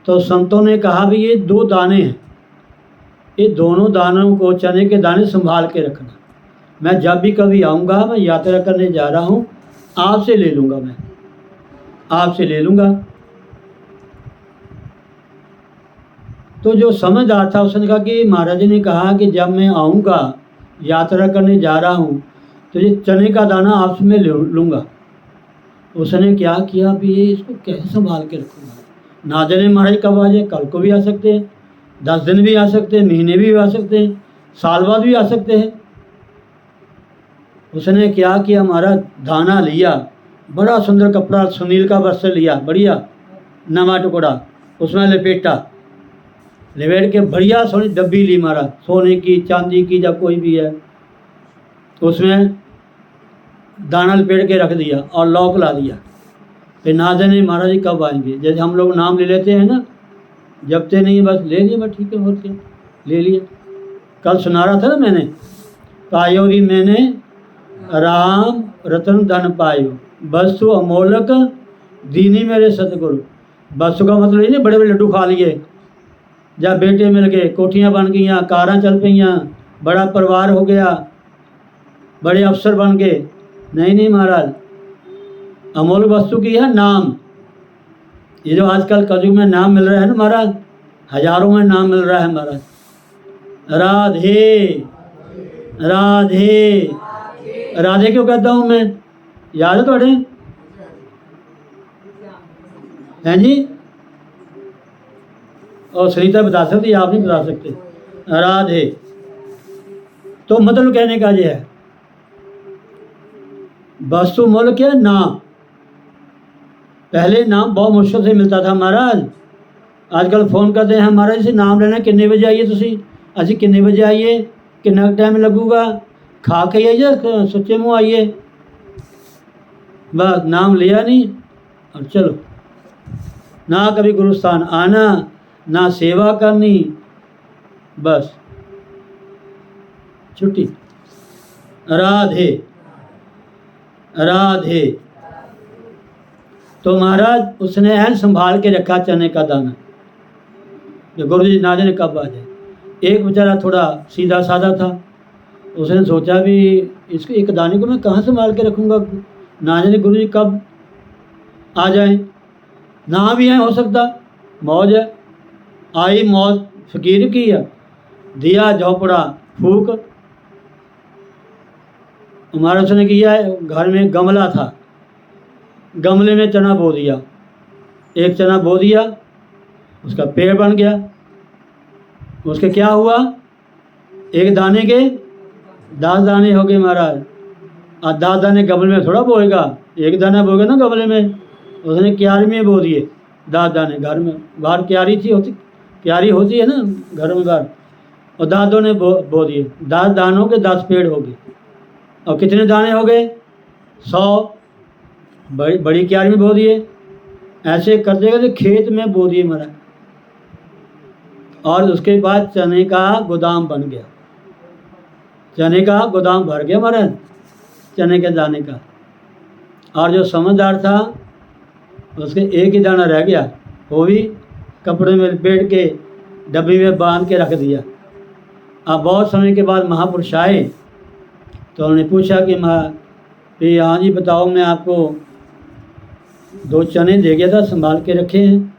Speaker 1: तो संतों ने कहा भी ये 2 दाने हैं, ये दोनों दानों को, चने के दाने संभाल के रखना। मैं जब भी कभी आऊँगा, मैं यात्रा करने जा रहा हूँ, आपसे ले लूँगा, मैं आपसे ले लूँगा। तो जो समझदार था उसने कहा कि महाराज जी ने कहा कि जब मैं आऊँगा, यात्रा करने जा रहा हूँ, तो ये चने का दाना आपसे मैं ले लूँगा। उसने क्या किया भी, ये इसको कैसे संभाल के रखूँगा, ना जाने महाराज कब आ जाए, कल को भी आ सकते हैं, 10 दिन भी आ सकते हैं, महीने भी आ सकते हैं, साल बाद भी आ सकते हैं। उसने क्या किया, हमारा दाना लिया, बड़ा सुंदर कपड़ा सुनील का वस्त्र लिया, बढ़िया नवा टुकड़ा, उसमें लपेटा, लपेट के बढ़िया सोनी डब्बी ली मारा, सोने की चांदी की जब कोई भी है, उसमें दाना लपेट के रख दिया और लॉक ला दिया। फिर ना जाने महाराज जी कब आएंगे। जैसे हम लोग नाम ले लेते हैं ना, जपते नहीं, बस ले लिया, बस ठीक है, और क्या ले लिया। कल सुना रहा था ना मैंने, पायो री मैंने राम रतन धन पायो, वस्तु अमोलक दीनी मेरे सतगुरु। वस्तु का मतलब ये नहीं बड़े बड़े लड्डू खा लिए, जब बेटे मिल गए, कोठियाँ बन गई, कारां चल पई, बड़ा परिवार हो गया, बड़े अफसर बन गए। नहीं नहीं महाराज, अमोल वस्तु की है नाम। ये जो आजकल कलयुग में नाम मिल रहा है ना महाराज, हजारों में नाम मिल रहा है महाराज। राधे राधे राधे क्यों कहता हूँ मैं, याद है थोड़े, हैं जी? और सुनीता बता सकती, आप नहीं बता सकते। राधे तो मतलब कहने का ये है, वस्तु मोल क्या, नाम। पहले नाम बहुत मुश्किल से मिलता था महाराज। आजकल फ़ोन करते हैं, महाराज से नाम लेना, कितने बजे आइए तुसी, असी कितने बजे आइए, कितना टाइम लगूगा, खा के आइए, सच्चे मुँह आइए, बस नाम लिया नहीं और चलो। ना कभी गुरुस्थान आना, ना सेवा करनी, बस छुट्टी। राधे राधे। तो महाराज उसने है संभाल के रखा चने का दाना, जो गुरु जी ना जाने कब आ जाए। एक बेचारा थोड़ा सीधा साधा था, उसने सोचा भी इसके एक दाने को मैं कहाँ संभाल के रखूँगा, ना जाने गुरु जी कब आ जाए, ना भी है हो सकता, मौज है। आई मौज फकीर की है, दिया झोपड़ा फूक। हमारा उसने किया है, घर में गमला था, गमले में चना बो दिया, एक चना बो दिया, उसका पेड़ बन गया। उसके क्या हुआ, एक दाने के 10 दाने हो गए महाराज। और 10 दाने गमले में थोड़ा बोएगा, एक दाना बोएगा ना गमले में। उसने क्यारी में बो दिए 10 दाने, घर में बाहर क्यारी थी, होती क्यारी होती है ना घर में बाहर, और 10 दाने बो दिए। 10 दानों के 10 पेड़ हो गए। और कितने दाने हो गए, 100 बड़ी क्यारी में बो दिए। ऐसे करते करते खेत में बो दिए महाराज। और उसके बाद चने का गोदाम बन गया, चने का गोदाम भर गया महाराज, चने के दाने का। और जो समझदार था उसके एक ही दाना रह गया, वो भी कपड़े में लपेट के डब्बी में बांध के रख दिया। अब बहुत समय के बाद महापुरुष आए तो उन्होंने पूछा कि हाँ जी बताओ, मैं आपको 2 चने दे गया था, संभाल के रखे हैं।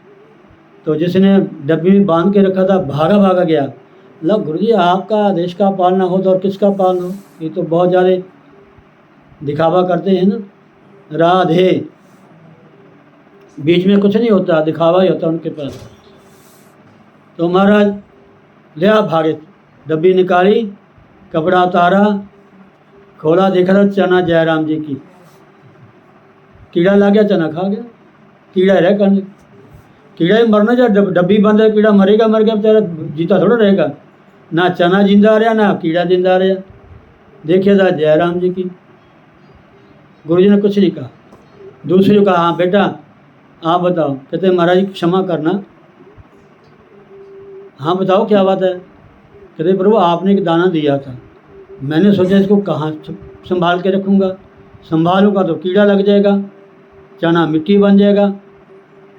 Speaker 1: तो जिसने डब्बी में बांध के रखा था भागा भागा गया। लो गुरुजी, आपका आदेश का पालना हो तो और किसका पालन हो, ये तो बहुत ज़्यादा दिखावा करते हैं ना। राधे, बीच में कुछ नहीं होता, दिखावा ही होता उनके पास। तो महाराज लिया भागे, डब्बी निकाली, कपड़ा उतारा, खोला, देखा था चना जयराम जी की। कीड़ा लग गया, चना खा गया। कीड़ा रह कर, कीड़ा ही मरना, जब डब्बी बंद है कीड़ा मरेगा, मर गया बेचारा, जीता थोड़ा रहेगा। ना चना जिंदा रहा, ना कीड़ा जिंदा रहा। देखिए था जयराम जी की। गुरु जी ने कुछ नहीं कहा। दूसरे को कहा, हाँ बेटा आप बताओ। कहते महाराज जी क्षमा करना। हाँ बताओ क्या बात है। कहते प्रभु आपने एक दाना दिया था, मैंने सोचा इसको कहाँ संभाल के रखूँगा, संभालूंगा तो कीड़ा लग जाएगा, चना मिट्टी बन जाएगा।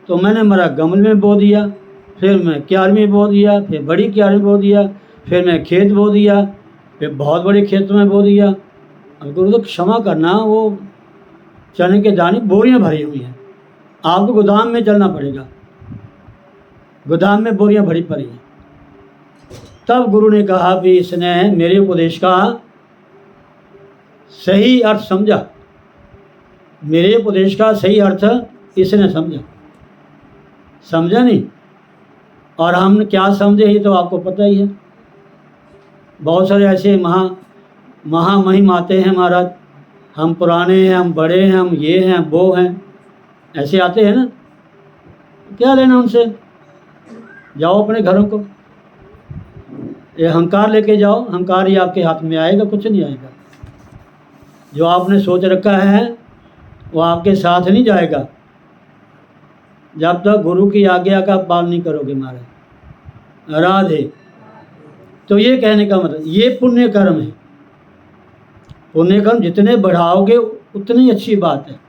Speaker 1: तो मैंने मेरा गमले में बो दिया, फिर मैं क्यारी में बो दिया, फिर बड़ी क्यारी में बो दिया, फिर मैं खेत बो दिया, फिर बहुत बड़े खेत में बो दिया। अब गुरु तो क्षमा करना, वो चने के दाने बोरियां भरी हुई हैं, आपको गोदाम में चलना पड़ेगा, गोदाम में बोरियां भरी पड़ी हैं। तब गुरु ने कहा भी इसने मेरे उपदेश का सही अर्थ समझा, मेरे उपदेश का सही अर्थ इसने समझा नहीं। और हम क्या समझे ये तो आपको पता ही है। बहुत सारे ऐसे महामहिम आते हैं महाराज, हम पुराने हैं, हम बड़े हैं, हम ये हैं, वो हैं, ऐसे आते हैं ना। क्या लेना उनसे, जाओ अपने घरों को, ये अहंकार लेके जाओ, अहंकार ही आपके हाथ में आएगा, कुछ नहीं आएगा। जो आपने सोच रखा है वो आपके साथ नहीं जाएगा जब तक गुरु की आज्ञा का पालन नहीं करोगे महाराज। राधे। तो ये कहने का मतलब, ये पुण्य कर्म है। पुण्य कर्म जितने बढ़ाओगे उतनी अच्छी बात है,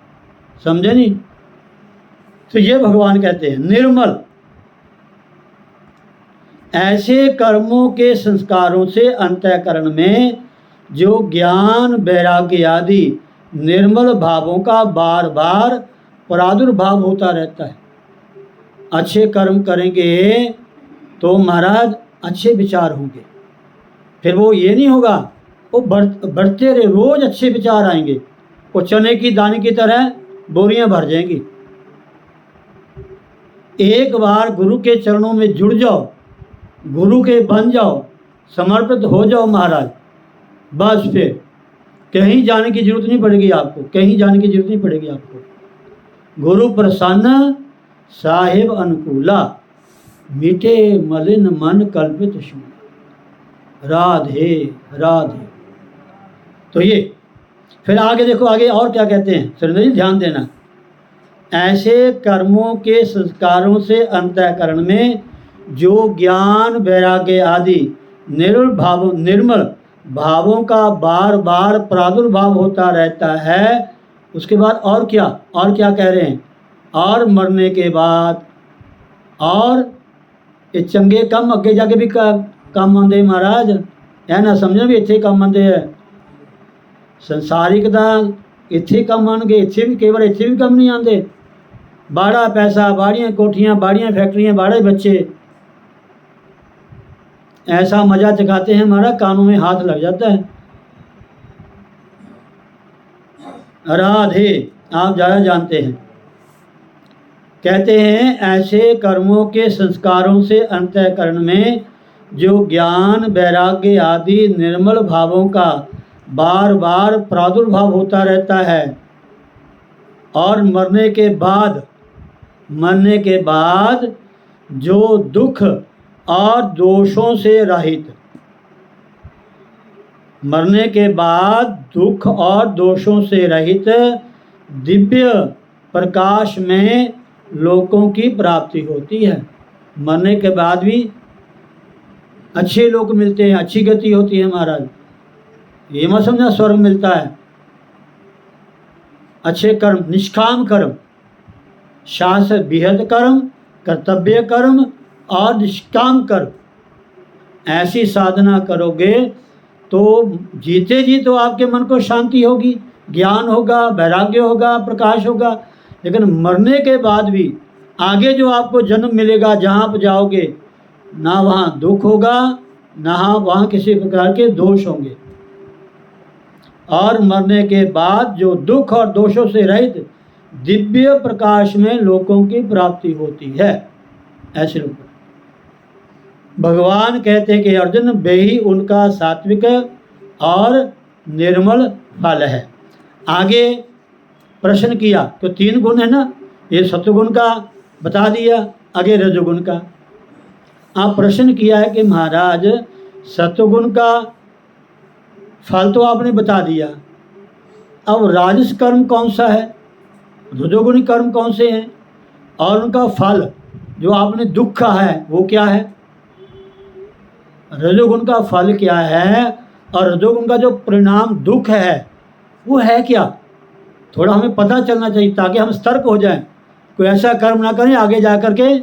Speaker 1: समझे नहीं। तो ये भगवान कहते हैं निर्मल, ऐसे कर्मों के संस्कारों से अंतःकरण में जो ज्ञान वैराग्य आदि निर्मल भावों का बार बार प्रादुर्भाव होता रहता है। अच्छे कर्म करेंगे तो महाराज अच्छे विचार होंगे, फिर वो ये नहीं होगा, वो बढ़ते रहे, रोज अच्छे विचार आएंगे, वो चने की दाने की तरह बोरियां भर जाएंगी। एक बार गुरु के चरणों में जुड़ जाओ, गुरु के बन जाओ, समर्पित हो जाओ महाराज, बस फिर कहीं जाने की जरूरत नहीं पड़ेगी आपको, कहीं जाने की जरूरत नहीं पड़ेगी आपको। गुरु प्रसन्न साहिब अनुकूला, मीठे मलिन मन कल्पित शूला। राधे राधे। तो ये फिर आगे देखो, आगे और क्या कहते हैं सुरेंद्र जी, ध्यान देना। ऐसे कर्मों के संस्कारों से अंतःकरण में जो ज्ञान वैराग्य आदि निर्मल भावों का बार बार प्रादुर्भाव होता रहता है। उसके बाद और क्या कह रहे हैं, और मरने के बाद, और ये चंगे कम अगे जाके भी कम आते महाराज, है ना, समझना भी इतने कम आते है। संसारिक दा इतने कम आएंगे, इतने भी कई बार इतने भी कम नहीं आते। बाड़ा पैसा, बाड़ियाँ कोठियाँ, बाड़ियाँ फैक्ट्रियाँ, बाड़े बच्चे, ऐसा मजा चखाते हैं हमारा, कानों में हाथ लग जाता है। राधे। आप ज़्यादा जानते हैं। कहते हैं ऐसे कर्मों के संस्कारों से अंतःकरण में जो ज्ञान वैराग्य आदि निर्मल भावों का बार बार प्रादुर्भाव होता रहता है, और मरने के बाद जो दुख और दोषों से रहित, मरने के बाद दुख और दोषों से रहित दिव्य प्रकाश में लोकों की प्राप्ति होती है। मरने के बाद भी अच्छे लोग मिलते हैं, अच्छी गति होती है महाराज। ये मत समझना स्वर्ग मिलता है। अच्छे कर्म, निष्काम कर्म, शास्त्र विहित कर्म, कर्तव्य कर्म और निष्काम कर्म, ऐसी साधना करोगे तो जीते जी तो आपके मन को शांति होगी, ज्ञान होगा, वैराग्य होगा, प्रकाश होगा। लेकिन मरने के बाद भी आगे जो आपको जन्म मिलेगा, जहाँ आप जाओगे, ना वहाँ दुख होगा, ना वहाँ किसी प्रकार के दोष होंगे। और मरने के बाद जो दुख और दोषों से रहित दिव्य प्रकाश में लोगों की प्राप्ति होती है। ऐसे लोग भगवान कहते हैं कि अर्जुन, वे ही उनका सात्विक और निर्मल फल है। आगे प्रश्न किया तो 3 गुण है ना, ये सत्वगुण का बता दिया, आगे रजोगुण का। आप प्रश्न किया है कि महाराज सत्वगुण का फल तो आपने बता दिया, अब राजस कर्म कौन सा है, रजोगुणी कर्म कौन से हैं, और उनका फल जो आपने दुख का है वो क्या है। रजोगुण का फल क्या है और रजोगुण का जो परिणाम दुख है वो है क्या, थोड़ा हमें पता चलना चाहिए ताकि हम सतर्क हो जाएं, कोई ऐसा कर्म ना करें आगे जा कर के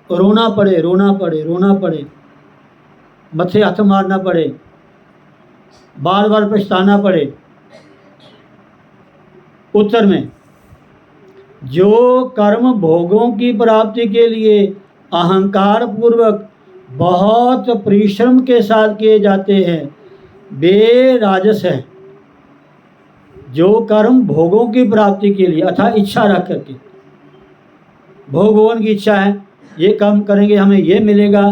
Speaker 1: रोना पड़े रोना पड़े रोना पड़े, मत्थे हाथ मारना पड़े, बार बार पछताना पड़े। उत्तर में, जो कर्म भोगों की प्राप्ति के लिए अहंकार पूर्वक बहुत परिश्रम के साथ किए जाते हैं वे राजस हैं। जो कर्म भोगों की प्राप्ति के लिए अर्थात इच्छा रख करके, भोगवन की इच्छा है, ये कर्म करेंगे हमें ये मिलेगा,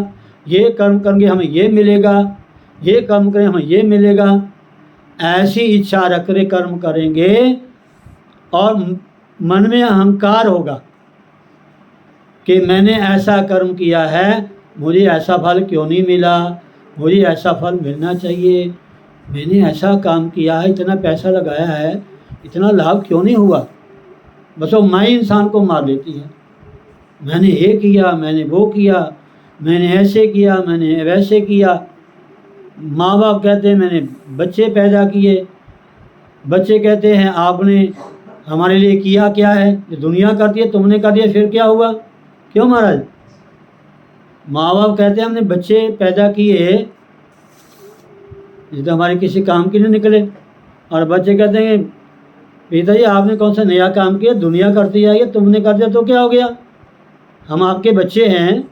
Speaker 1: ये कर्म करेंगे हमें ये मिलेगा, ये कर्म करेंगे हमें ये मिलेगा, ऐसी इच्छा रख कर कर्म करेंगे और मन में अहंकार होगा कि मैंने ऐसा कर्म किया है, मुझे ऐसा फल क्यों नहीं मिला, मुझे ऐसा फल मिलना चाहिए, मैंने ऐसा काम किया है, इतना पैसा लगाया है, इतना लाभ क्यों नहीं हुआ। बस वो मैं इंसान को मार देती है, मैंने ये किया, मैंने वो किया, मैंने ऐसे किया, मैंने वैसे किया। माँ बाप कहते हैं मैंने बच्चे पैदा किए, बच्चे कहते हैं आपने हमारे लिए किया क्या है, ये दुनिया करती है, तुमने कर दिया, फिर क्या हुआ। क्यों महाराज, माँ बाप कहते हैं हमने बच्चे पैदा किए, ये तो हमारे किसी काम के नहीं निकले, और बच्चे कहते हैं पिताजी आपने कौन सा नया काम किया, दुनिया करती है, ये तुमने कर दिया तो क्या हो गया, हम आपके बच्चे हैं,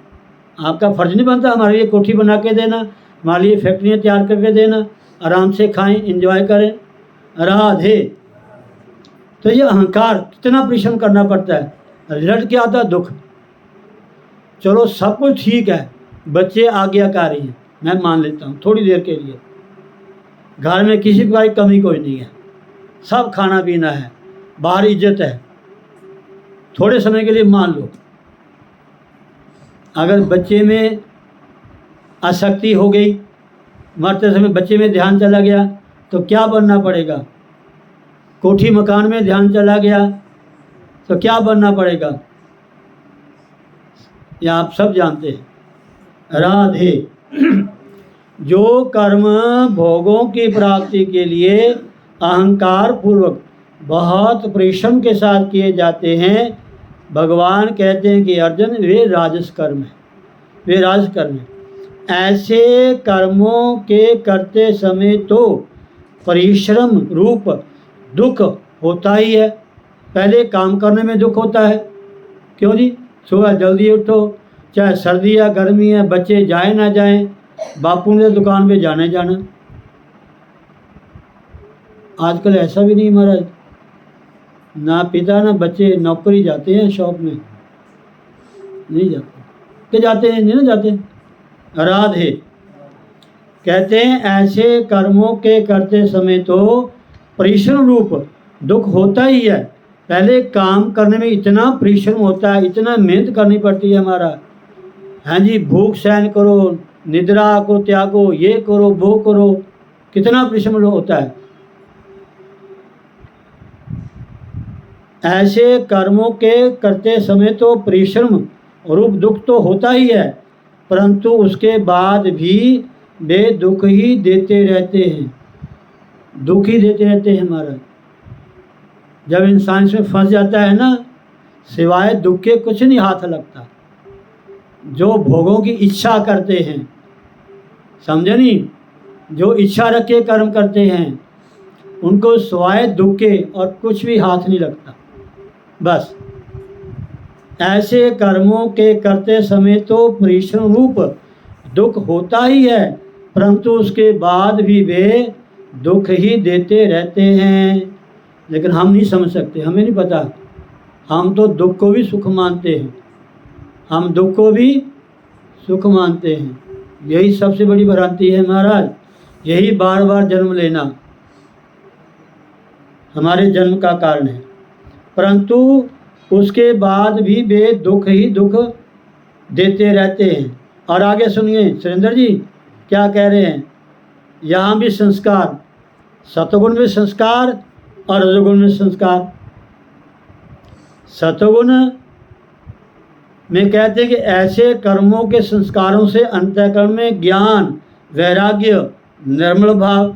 Speaker 1: आपका फ़र्ज नहीं बनता हमारे लिए कोठी बना के देना, हमारे लिए फैक्ट्रियाँ तैयार करके देना, आराम से खाएं, एंजॉय करें, राधे। तो ये अहंकार, कितना परिश्रम करना पड़ता है, रिजल्ट क्या आता है, दुख। चलो सब कुछ ठीक है, बच्चे आज्ञाकारी हैं, मैं मान लेता हूँ थोड़ी देर के लिए, घर में किसी प्रकार की कमी कोई नहीं है, सब खाना पीना है, बाहर इज्जत है, थोड़े समय के लिए मान लो। अगर बच्चे में आसक्ति हो गई, मरते समय बच्चे में ध्यान चला गया तो क्या बनना पड़ेगा, कोठी मकान में ध्यान चला गया तो क्या बनना पड़ेगा, ये आप सब जानते हैं, राधे। जो कर्म भोगों की प्राप्ति के लिए अहंकार पूर्वक बहुत परिश्रम के साथ किए जाते हैं, भगवान कहते हैं कि अर्जुन वे राजस कर्म है, वे राजस कर्म है। ऐसे कर्मों के करते समय तो परिश्रम रूप दुख होता ही है, पहले काम करने में दुख होता है, क्यों जी, सुबह जल्दी उठो, चाहे सर्दी या गर्मी है, बच्चे जाए ना जाएं, बापू ने दुकान पे जाना ही जाना। आजकल ऐसा भी नहीं महाराज, ना पिता ना बच्चे नौकरी जाते हैं, शॉप में नहीं जाते, के जाते हैं, नहीं ना जाते। राधे कहते हैं ऐसे कर्मों के करते समय तो परिश्रम रूप दुख होता ही है, पहले काम करने में इतना परिश्रम होता है, इतना मेहनत करनी पड़ती है हमारा, हाँ जी, भूख सहन करो, निद्रा को त्यागो, ये करो वो करो, कितना परिश्रम होता है। ऐसे कर्मों के करते समय तो परिश्रम रूप दुख तो होता ही है, परंतु उसके बाद भी वे दुख ही देते रहते हैं, दुख ही देते रहते हैं हमारा। जब इंसान इसमें फंस जाता है ना, सिवाय दुख के कुछ नहीं हाथ लगता। जो भोगों की इच्छा करते हैं, समझे नहीं, जो इच्छा रख के कर्म करते हैं उनको सिवाय दुख के और कुछ भी हाथ नहीं लगता। बस ऐसे कर्मों के करते समय तो परिश्रम रूप दुख होता ही है, परंतु उसके बाद भी वे दुख ही देते रहते हैं। लेकिन हम नहीं समझ सकते, हमें नहीं पता, हम तो दुख को भी सुख मानते हैं, हम दुख को भी सुख मानते हैं। यही सबसे बड़ी भ्रांति है महाराज, यही बार बार जन्म लेना हमारे जन्म का कारण है, परंतु उसके बाद भी वे दुख ही दुख देते रहते हैं। और आगे सुनिए सुरेंद्र जी क्या कह रहे हैं, यहाँ भी संस्कार, सतगुण में संस्कार और रजोगुण में संस्कार। सतगुण में कहते हैं कि ऐसे कर्मों के संस्कारों से अंतःकरण में ज्ञान, वैराग्य निर्मल भाव,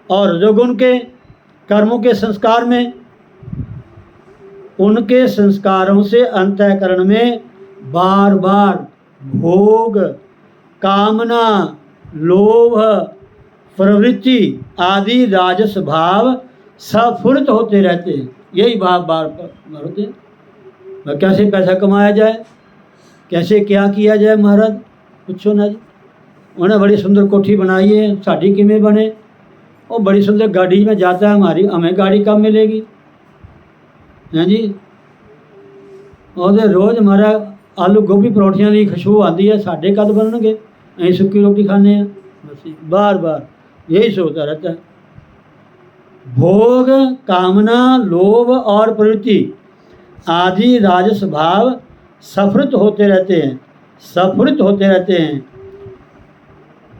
Speaker 1: और रजोगुण के कर्मों के संस्कार में उनके संस्कारों से अंतःकरण में बार बार भोग, कामना, लोभ, प्रवृत्ति आदि राजस भाव स्फुरित होते रहते हैं। यही भाव बार बार होते हैं। कैसे पैसा कमाया जाए, कैसे क्या किया जाए महाराज, पूछो ना जी। उन्हें बड़ी सुंदर कोठी बनाई है, साड़ी किमें बने, और बड़ी सुंदर गाड़ी में जाता है, हमारी हमें गाड़ी कब मिलेगी, हैं जी। और रोज़ हमारा आलू गोभी परौठियाँ की खुशबू आती है, साढ़े कद बननगे, अं सुक्की रोटी खाने हैं, बस बार बार यही सोचता रहता है। भोग, कामना, लोभ और प्रवृत्ति आदि राजस भाव स्फुरित होते रहते हैं, स्फुरित होते रहते हैं।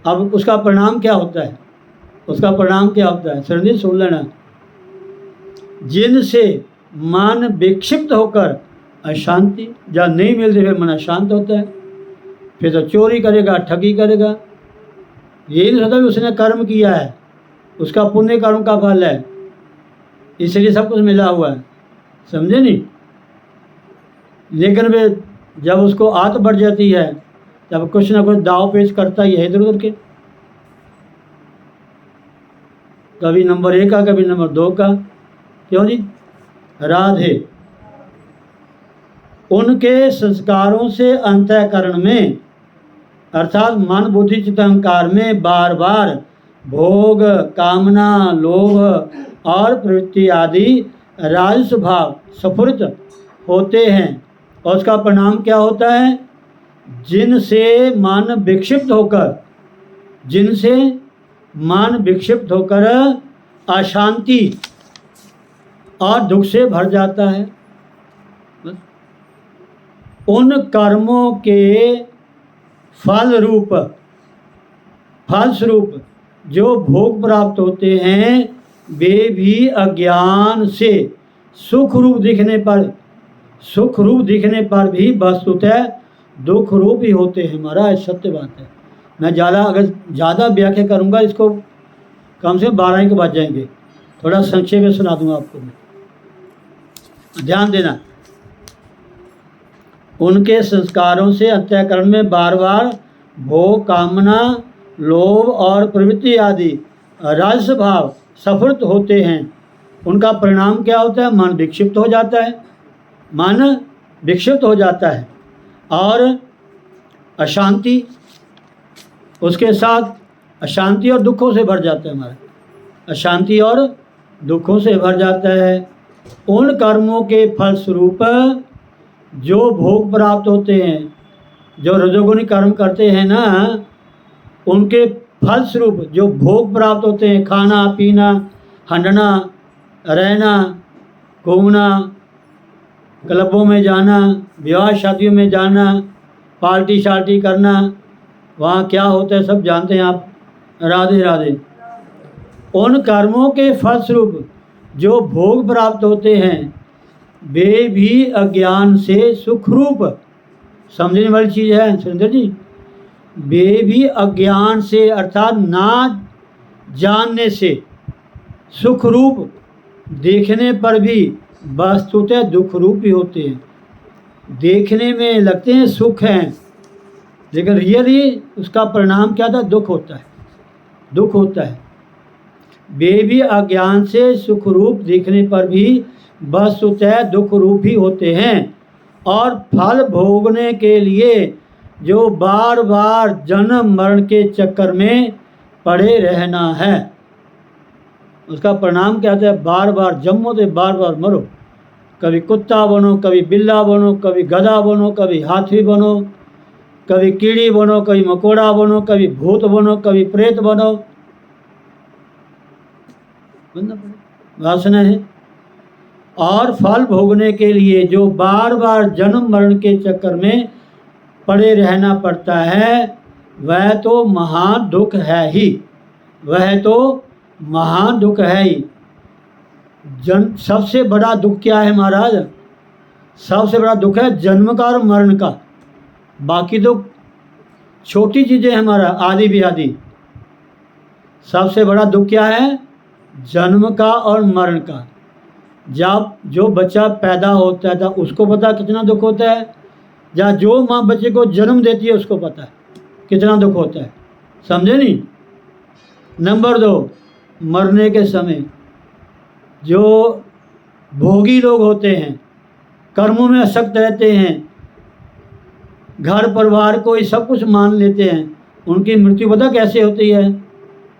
Speaker 1: अब उसका परिणाम क्या होता है, उसका परिणाम क्या होता है, सरदी सुन लेना। जिनसे मन विक्षिप्त होकर अशांति, जब नहीं मिलती फिर मन अशांत होता है, फिर तो चोरी करेगा, ठगी करेगा। यही नहीं सोचता कि उसने कर्म किया है, उसका पुण्य कर्म का फल है, इसलिए सब कुछ मिला हुआ है, समझे नहीं। लेकिन वे जब उसको आदत बढ़ जाती है, तब कुछ ना कुछ दाव पेश करता ही है इधर उधर के, कभी नंबर 1 का, कभी नंबर 2 का। क्यों जी? राधे। उनके संस्कारों से अंतःकरण में अर्थात मन, बुद्धि, चित्त, अहंकार में बार बार भोग, कामना, लोभ और प्रवृत्ति आदि राजस भाव स्फुरित होते हैं, और उसका परिणाम क्या होता है? जिनसे मन विक्षिप्त होकर, जिनसे मन विक्षिप्त होकर अशांति और दुख से भर जाता है। उन कर्मों के फलस्वरूप जो भोग प्राप्त होते हैं, वे भी अज्ञान से सुख रूप दिखने पर भी वस्तुतः दुख रूप ही होते हैं। महाराज सत्य बात है। मैं अगर ज़्यादा व्याख्या करूँगा इसको कम से कम 12 के बज जाएंगे। थोड़ा संक्षेप में सुना दूंगा आपको मैं, ध्यान देना। उनके संस्कारों से अंतःकरण में बार बार भोग, कामना, लोभ और प्रवृत्ति आदि राजस भाव स्फुरित होते हैं। उनका परिणाम क्या होता है? मन विक्षिप्त हो जाता है, मन विक्षिप्त हो जाता है और अशांति, उसके साथ अशांति और दुखों से भर जाता है। हमारा अशांति और दुखों से भर जाता है। उन कर्मों के फलस्वरूप जो भोग प्राप्त होते हैं, जो रजोगुणी कर्म करते हैं ना, उनके फलस्वरूप जो भोग प्राप्त होते हैं, खाना पीना, हंडना, रहना, घूमना, क्लबों में जाना, विवाह शादियों में जाना, पार्टी शार्टी करना, वहाँ क्या होता है सब जानते हैं आप। राधे राधे। उन कर्मों के फलस्वरूप जो भोग प्राप्त होते हैं, वे भी अज्ञान से सुखरूप, समझने वाली चीज़ है सुरेंद्र जी, वे भी अज्ञान से अर्थात ना जानने से सुखरूप देखने पर भी वस्तुतः दुख रूप ही होते हैं। देखने में लगते हैं सुख हैं, लेकिन रियली उसका परिणाम क्या था? दुख होता है, दुख होता है। वे भी अज्ञान से सुख रूप देखने पर भी वस्तुतः दुख रूप ही होते हैं, और फल भोगने के लिए जो बार बार जन्म मरण के चक्कर में पड़े रहना है, उसका परिणाम क्या होता है? बार बार जन्मो तो बार बार मरो। कभी कुत्ता बनो, कभी बिल्ला बनो, कभी गधा बनो, कभी हाथी बनो, कभी कीड़ी बनो, कभी मकोड़ा बनो, कभी भूत बनो, कभी प्रेत बनो। वासना है। और फल भोगने के लिए जो बार बार जन्म मरण के चक्कर में पड़े रहना पड़ता है, वह तो महान दुख है ही, वह तो महान दुख है ही। सबसे बड़ा दुख क्या है महाराज? सबसे बड़ा दुख है जन्म का और मरण का। बाकी तो छोटी चीज़ें हमारा आदि भी आदि, सबसे बड़ा दुख क्या है? जन्म का और मरण का। जब जो बच्चा पैदा होता है उसको पता कितना दुख होता है, या जो माँ बच्चे को जन्म देती है उसको पता है कितना दुख होता है। समझे नहीं? नंबर 2, मरने के समय जो भोगी लोग होते हैं, कर्मों में आसक्त रहते हैं, घर परिवार को ये सब कुछ मान लेते हैं, उनकी मृत्यु पता कैसे होती है?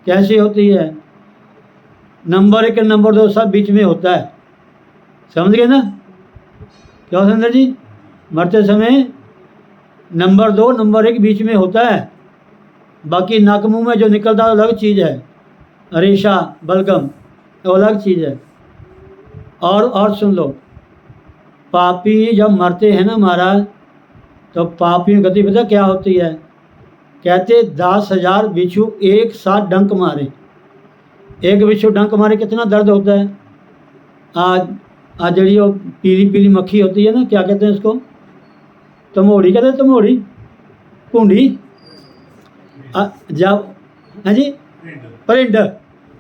Speaker 1: कैसे होती है? नंबर 1 और नंबर 2 सब बीच में होता है। समझ गए ना? क्या सुंदर जी? मरते समय नंबर 2 नंबर 1 बीच में होता है, बाकी नाक मुंह में जो निकलता है अलग चीज़ है, रेशा बलगम वो अलग चीज़ है। और सुन लो, पापी जब मरते हैं ना महाराज, तो पापियों की गति पता क्या होती है? कहते 10,000 बिच्छू एक साथ डंक मारे। एक बिच्छू डंक मारे कितना दर्द होता है। आज जड़ी वो पीली पीली मक्खी होती है ना, क्या कहते हैं उसको? तमोड़ी कहते हैं, तमोड़ी, पूंडी, जब हाँ जी परिंड,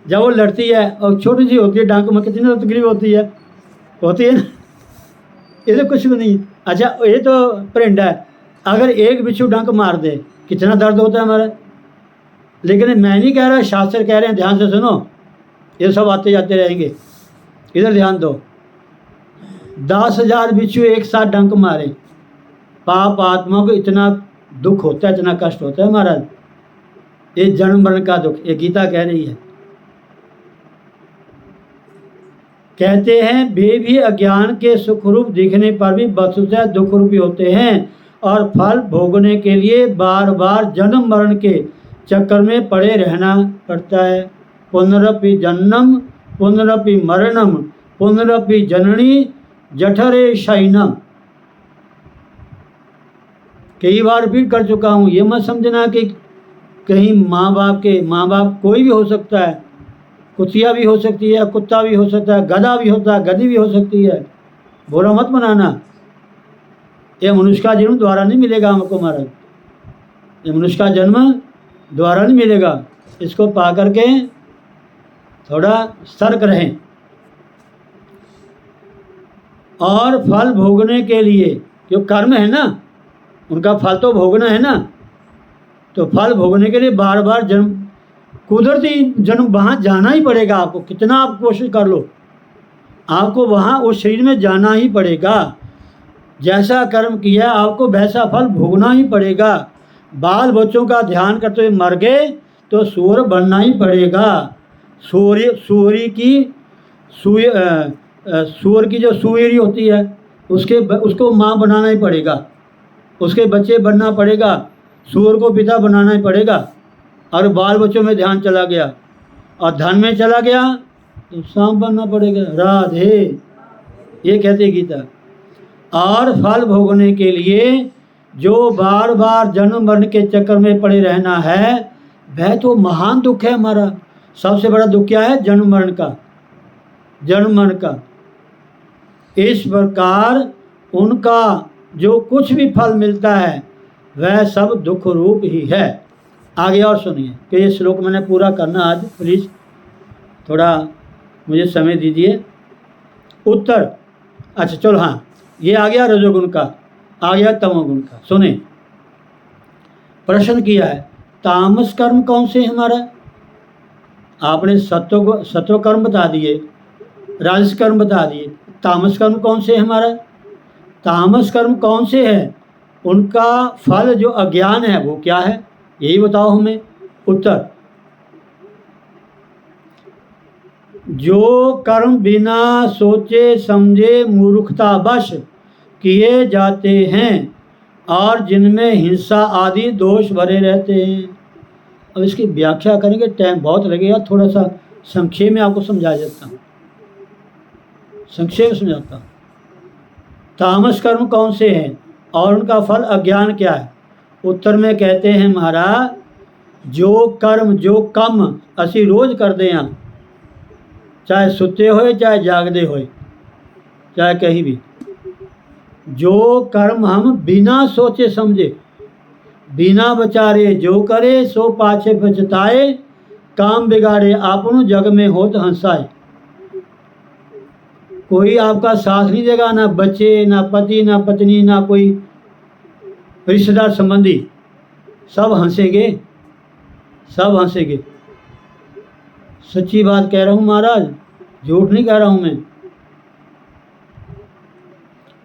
Speaker 1: जब वो लड़ती है और छोटी सी होती है डंक में, कितनी तकलीफ होती है ना। ये तो कुछ भी नहीं। अच्छा, ये तो परिंड है, अगर एक बिच्छू डंक मार दे कितना दर्द होता है हमारा। लेकिन मैं नहीं कह रहा, शास्त्र कह रहे हैं, ध्यान से सुनो, ये सब आते जाते रहेंगे, इधर ध्यान दो। 10,000 बिच्छू एक साथ डंक मारे, पाप आत्मा को इतना दुख होता है, इतना कष्ट होता है महाराज। ये जन्म मरण का दुख, ये गीता कह रही है। कहते हैं वे भी अज्ञान के सुख रूप दिखने पर भी वस्तुतः दुख रूपी होते हैं और फल भोगने के लिए बार बार जन्म मरण के चक्कर में पड़े रहना पड़ता है। पुनरपि जन्म पुनरपि मरणम पुनरपि जननी जठरे शयनम। कई बार रिपीट कर चुका हूँ, ये मत समझना कि कहीं माँ बाप कोई भी हो सकता है, कुतिया भी हो सकती है, कुत्ता भी हो सकता है, गधा भी होता है, गधी भी हो सकती है, बुरा मत बनाना। ये मनुष्य का जन्म द्वारा नहीं मिलेगा हमको महाराज, ये मनुष्य का जन्म द्वारा नहीं मिलेगा। इसको पा करके थोड़ा सतर्क रहें। और फल भोगने के लिए, जो कर्म है ना उनका फल तो भोगना है ना, तो फल भोगने के लिए बार बार जन्म, कुदरती जन्म वहाँ जाना ही पड़ेगा आपको, कितना आप कोशिश कर लो, आपको वहाँ उस शरीर में जाना ही पड़ेगा। जैसा कर्म किया आपको वैसा फल भोगना ही पड़ेगा। बाल बच्चों का ध्यान करते हुए मर गए तो सूअर बनना ही पड़ेगा। सूअर की जो सुएरी होती है उसको माँ बनाना ही पड़ेगा, उसके बच्चे बनना पड़ेगा, सूअर को पिता बनाना ही पड़ेगा। और बाल बच्चों में ध्यान चला गया और धन में चला गया तो सांप बनना पड़ेगा। राधे, ये कहते गीता। और फल भोगने के लिए जो बार बार जन्म मरण के चक्कर में पड़े रहना है, वह तो महान दुख है हमारा। सबसे बड़ा दुख क्या है? जन्म मरण का, जन्म मरण का। इस प्रकार उनका जो कुछ भी फल मिलता है वह सब दुख रूप ही है। आगे और सुनिए कि ये श्लोक मैंने पूरा करना आज, प्लीज़ थोड़ा मुझे समय दीजिए। उत्तर, अच्छा चलो, हाँ, ये आ गया रजोगुण का, आ गया तमोगुण का। सुने, प्रश्न किया है तामस कर्म कौन से हमारा? आपने सत्व कर्म बता दिए, राजस कर्म बता दिए, तामस कर्म कौन से हमारा? तामस कर्म कौन से है? उनका फल जो अज्ञान है वो क्या है, यही बताओ हमें। उत्तर, जो कर्म बिना सोचे समझे मूर्खतावश किए जाते हैं और जिनमें हिंसा आदि दोष भरे रहते हैं। अब इसकी व्याख्या करेंगे, टाइम बहुत लगेगा, थोड़ा सा संक्षेप में आपको समझा देता हूँ, संक्षेप में समझाता हूँ। तामस कर्म कौन से हैं और उनका फल अज्ञान क्या है? उत्तर में कहते हैं महाराज, जो कर्म जो कम असी रोज कर दें, चाहे सुते होए चाहे जागदे होए चाहे कहीं भी, जो कर्म हम बिना सोचे समझे बिना विचारे जो करे सो पाछे पछताए काम बिगाड़े आपनो जग में होत हंसाए। कोई आपका साथ नहीं देगा, ना बच्चे, ना पति, ना पत्नी, ना कोई रिश्तेदार संबंधी, सब हंसेंगे, सब हंसेंगे। सच्ची बात कह रहा हूँ महाराज, झूठ नहीं कह रहा हूँ मैं।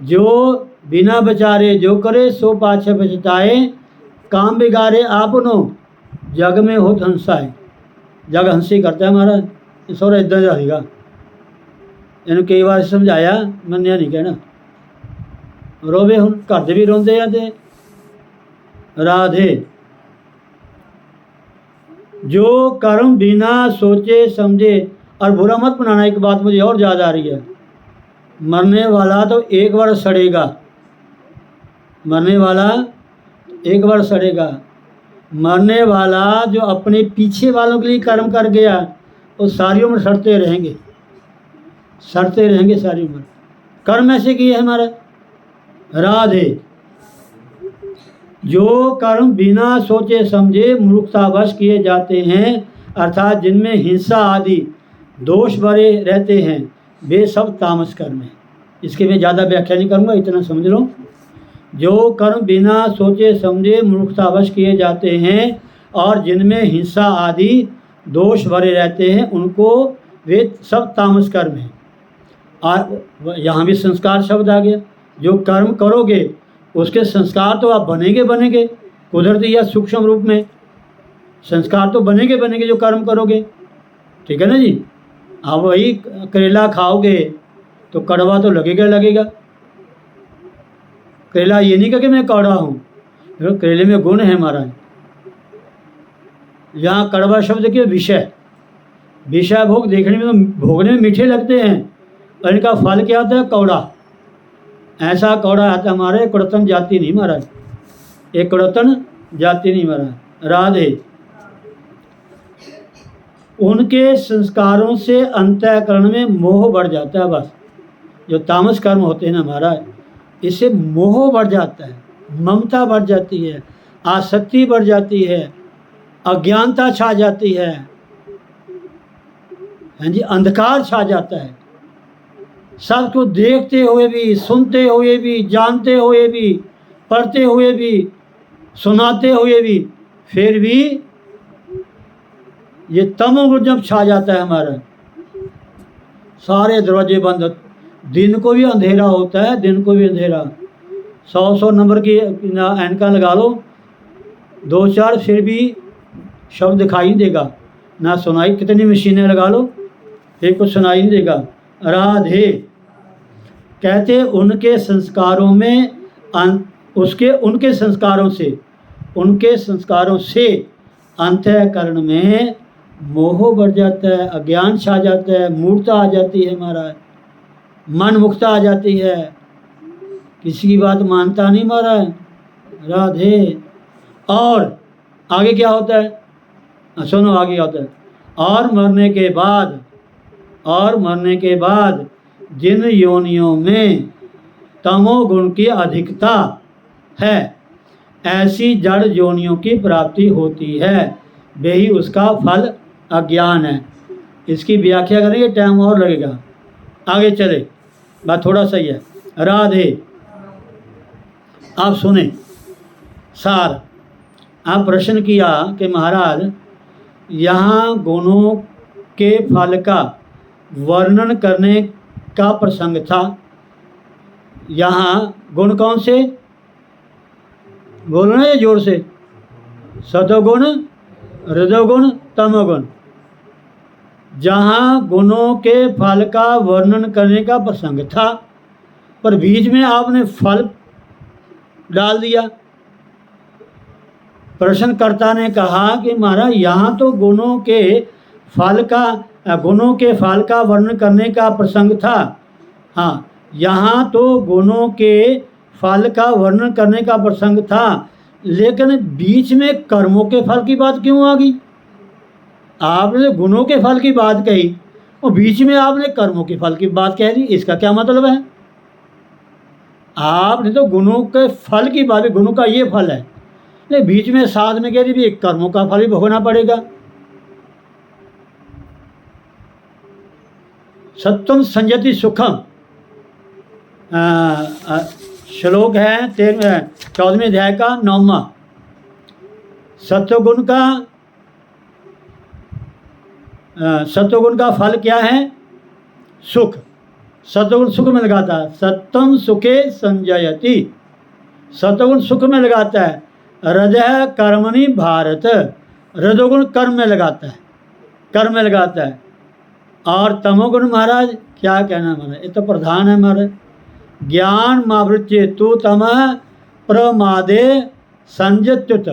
Speaker 1: जो बिना बचारे जो करे सो पाछे पछताए, काम बिगाड़े आपनो जग में होत हंसाए। जग हंसी करता है महाराज, ये सोरा इदा जाएगा। ਇਹਨੂੰ कई बार समझाया, मन्निया नहीं कहना, रोवे हुण घर दे भी रोंदे आ ते राधे। जो कर्म बिना सोचे समझे, और बुरा मत बनाना, एक बात मुझे और याद आ रही है, मरने वाला तो एक बार सड़ेगा, मरने वाला एक बार सड़ेगा। मरने वाला जो अपने पीछे वालों के लिए कर्म कर गया, वो सारी उम्र सड़ते रहेंगे, सड़ते रहेंगे सारी उम्र। कर्म ऐसे किए हमारा राधे। जो कर्म बिना सोचे समझे मूर्खतावश किए जाते हैं, अर्थात जिनमें हिंसा आदि दोष भरे रहते हैं, वे सब तामस कर्म हैं। इसके मैं ज़्यादा व्याख्या नहीं करूँगा, इतना समझ लो। जो कर्म बिना सोचे समझे मूर्खतावश किए जाते हैं और जिनमें हिंसा आदि दोष भरे रहते हैं, उनको वे सब तामस कर्म हैं। और यहाँ भी संस्कार शब्द आ गया। जो कर्म करोगे उसके संस्कार तो आप बनेंगे बनेंगे, कुदरती या सूक्ष्म रूप में संस्कार तो बनेंगे बनेंगे जो कर्म करोगे, ठीक है ना जी। आप वही करेला खाओगे तो कड़वा तो लगेगा लगेगा। करेला ये नहीं कहा कि मैं कड़वा हूँ, करेले में गुण है महाराज। यहाँ कड़वा शब्द देखिए विषय, विषय भोग देखने में तो भोगने में मीठे लगते हैं, और इनका फल क्या होता है? कौड़ा। ऐसा कौड़ा आता है हमारे, कुड़तन जाति नहीं महाराज, एक कुड़तन जाति नहीं महाराज। राधे। उनके संस्कारों से अंतःकरण में मोह बढ़ जाता है। बस जो तामस कर्म होते हैं ना महाराज, इससे मोह बढ़ जाता है, ममता बढ़ जाती है, आसक्ति बढ़ जाती है, अज्ञानता छा जाती है, हाँ जी, अंधकार छा जाता है। सबको देखते हुए भी, सुनते हुए भी, जानते हुए भी, पढ़ते हुए भी, सुनाते हुए भी, फिर भी ये तमोगुण जब छा जाता है हमारा, सारे दरवाजे बंद, दिन को भी अंधेरा होता है, दिन को भी अंधेरा। 100 नंबर की ऐनका लगा लो, 2-4 फिर भी शब्द दिखाई नहीं देगा, ना सुनाई, कितनी मशीनें लगा लो फिर कुछ सुनाई नहीं देगा। राधे। कहते उनके संस्कारों में उनके संस्कारों से अंतःकरण में मोह बढ़ जाता है, अज्ञान छा जाता है, मूर्खता आ जाती है महाराज, मन मुक्ता आ जाती है, किसी की बात मानता नहीं महाराज। राधे। और आगे क्या होता है? सुनो आगे क्या होता है। और मरने के बाद जिन योनियों में तमोगुण की अधिकता है, ऐसी जड़ योनियों की प्राप्ति होती है, वे ही उसका फल अज्ञान है। इसकी व्याख्या करेंगे, टाइम और लगेगा, आगे चले, बात थोड़ा सही है। राधे। आप सुने सार। आप प्रश्न किया कि महाराज यहाँ गुणों के फल का वर्णन करने का प्रसंग था, यहाँ गुण कौन से? बोलो ना ये जोर से। सतोगुण, रजोगुण, तमोगुण। जहाँ गुणों के फल का वर्णन करने का प्रसंग था, पर बीच में आपने फल डाल दिया। प्रश्नकर्ता ने कहा कि महाराज यहाँ तो गुणों के फल का वर्णन करने का प्रसंग था। हाँ, यहाँ तो गुणों के फल का वर्णन करने का प्रसंग था, लेकिन बीच में कर्मों के फल की बात क्यों आ गई? आपने गुणों के फल की बात कही और बीच में आपने कर्मों के फल की बात कह दी, इसका क्या मतलब है? आपने तो गुणों के फल की बात, गुणों का ये फल है, लेकिन बीच में साथ में कह दी भी कर्मों का फल भी भोगना पड़ेगा। सत्वम संजति सुखम, श्लोक है 14वें अध्याय का 9वां। सत्वगुण का फल क्या है? सुख। सत्वगुण सुख में लगाता है। सत्वम सुखे संजयति, सत्वगुण सुख में लगाता है। रजः कर्मणि भारत, रजोगुण कर्म में लगाता है, कर्म में लगाता है। और तमोगुण महाराज क्या कहना महाराज, ये तो प्रधान है महाराज। ज्ञान मावृत्य तू तमः प्रमादे संजत्युत,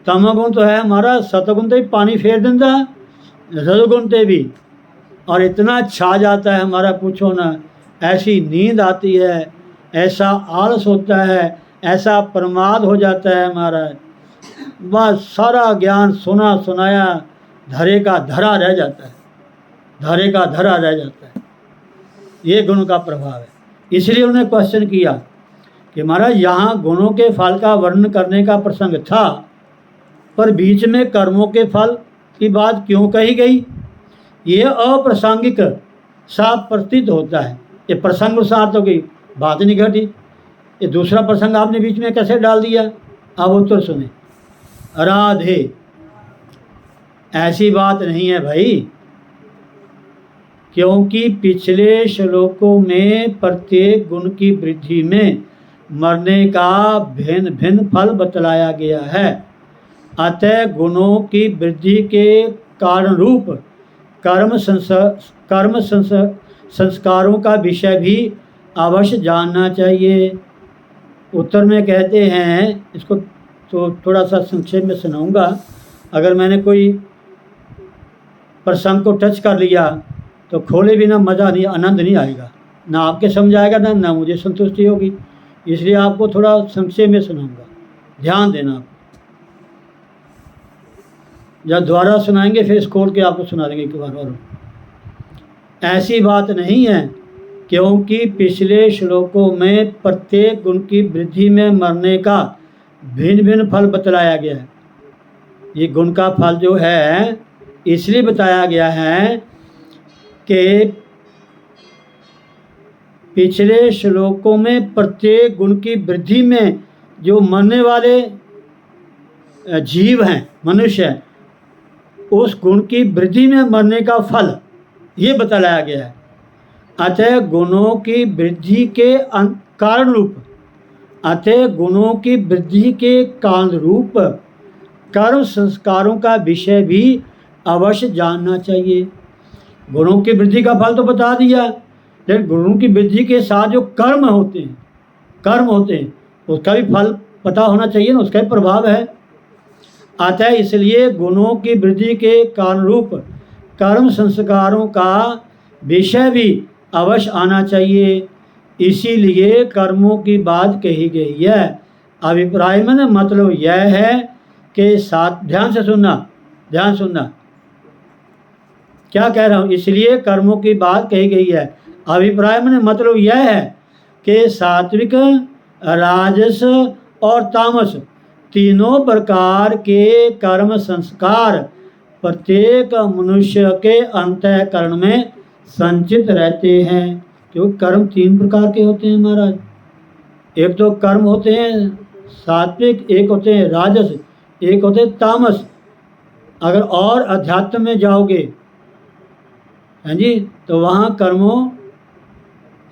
Speaker 1: तमोगुण तो है हमारा, सतगुण तो पानी फेर देता, रजोगुण ते भी, और इतना छा जाता है हमारा पूछो ना। ऐसी नींद आती है, ऐसा आलस होता है, ऐसा प्रमाद हो जाता है महाराज, बस सारा ज्ञान सुना सुनाया धरे का धरा रह जाता है, धरे का धरा रह जाता है। ये गुण का प्रभाव है। इसलिए उन्होंने क्वेश्चन किया कि महाराज यहाँ गुणों के फल का वर्णन करने का प्रसंग था, पर बीच में कर्मों के फल की बात क्यों कही गई? ये अप्रासंगिक सा प्रतीत होता है। ये प्रसंग अनुसार तो कोई बात नहीं घटी, ये दूसरा प्रसंग आपने बीच में कैसे डाल दिया? अब उत्तर सुने। राधे, ऐसी बात नहीं है भाई, क्योंकि पिछले श्लोकों में प्रत्येक गुण की वृद्धि में मरने का भिन्न भिन्न फल बतलाया गया है। अतः गुणों की वृद्धि के कारण रूप कर्म संस्कारों का विषय भी अवश्य जानना चाहिए। उत्तर में कहते हैं, इसको तो थोड़ा सा संक्षेप में सुनाऊंगा। अगर मैंने कोई प्रसंग को टच कर लिया तो खोले बिना मज़ा नहीं, आनंद नहीं आएगा, ना आपके समझ आएगा ना मुझे संतुष्टि होगी। इसलिए आपको थोड़ा संक्षेप में सुनाऊंगा, ध्यान देना आप। जब दोबारा सुनाएंगे फिर इस खोल के आपको सुना देंगे एक बार और। ऐसी बात नहीं है, क्योंकि पिछले श्लोकों में प्रत्येक गुण की वृद्धि में मरने का भिन्न भिन्न फल बतलाया गया है। ये गुण का फल जो है इसलिए बताया गया है कि पिछले श्लोकों में प्रत्येक गुण की वृद्धि में जो मरने वाले जीव हैं, मनुष्य हैं, उस गुण की वृद्धि में मरने का फल ये बतलाया गया है। अतः गुणों की वृद्धि के कारण रूप, अतः गुणों की वृद्धि के कारण रूप कर्म संस्कारों का विषय भी अवश्य जानना चाहिए। गुणों की वृद्धि का फल तो बता दिया, लेकिन गुणों की वृद्धि के साथ जो कर्म होते हैं उसका भी फल पता होना चाहिए ना, उसका भी प्रभाव है। अतः इसलिए गुणों की वृद्धि के कारण रूप कर्म संस्कारों का विषय भी अवश्य आना चाहिए। इसीलिए कर्मों की बात कही गई है। अभिप्राय में ना मतलब यह है कि साथ ध्यान से सुनना क्या कह रहा हूँ। इसलिए कर्मों की बात कही गई है। अभिप्राय में मतलब यह है कि सात्विक, राजस और तामस तीनों प्रकार के कर्म संस्कार प्रत्येक मनुष्य के अंतःकरण में संचित रहते हैं। क्योंकि कर्म 3 प्रकार के होते हैं महाराज। एक तो कर्म होते हैं सात्विक, एक होते हैं राजस, एक होते हैं तामस। अगर और अध्यात्म में जाओगे हाँ जी, तो वहाँ कर्मों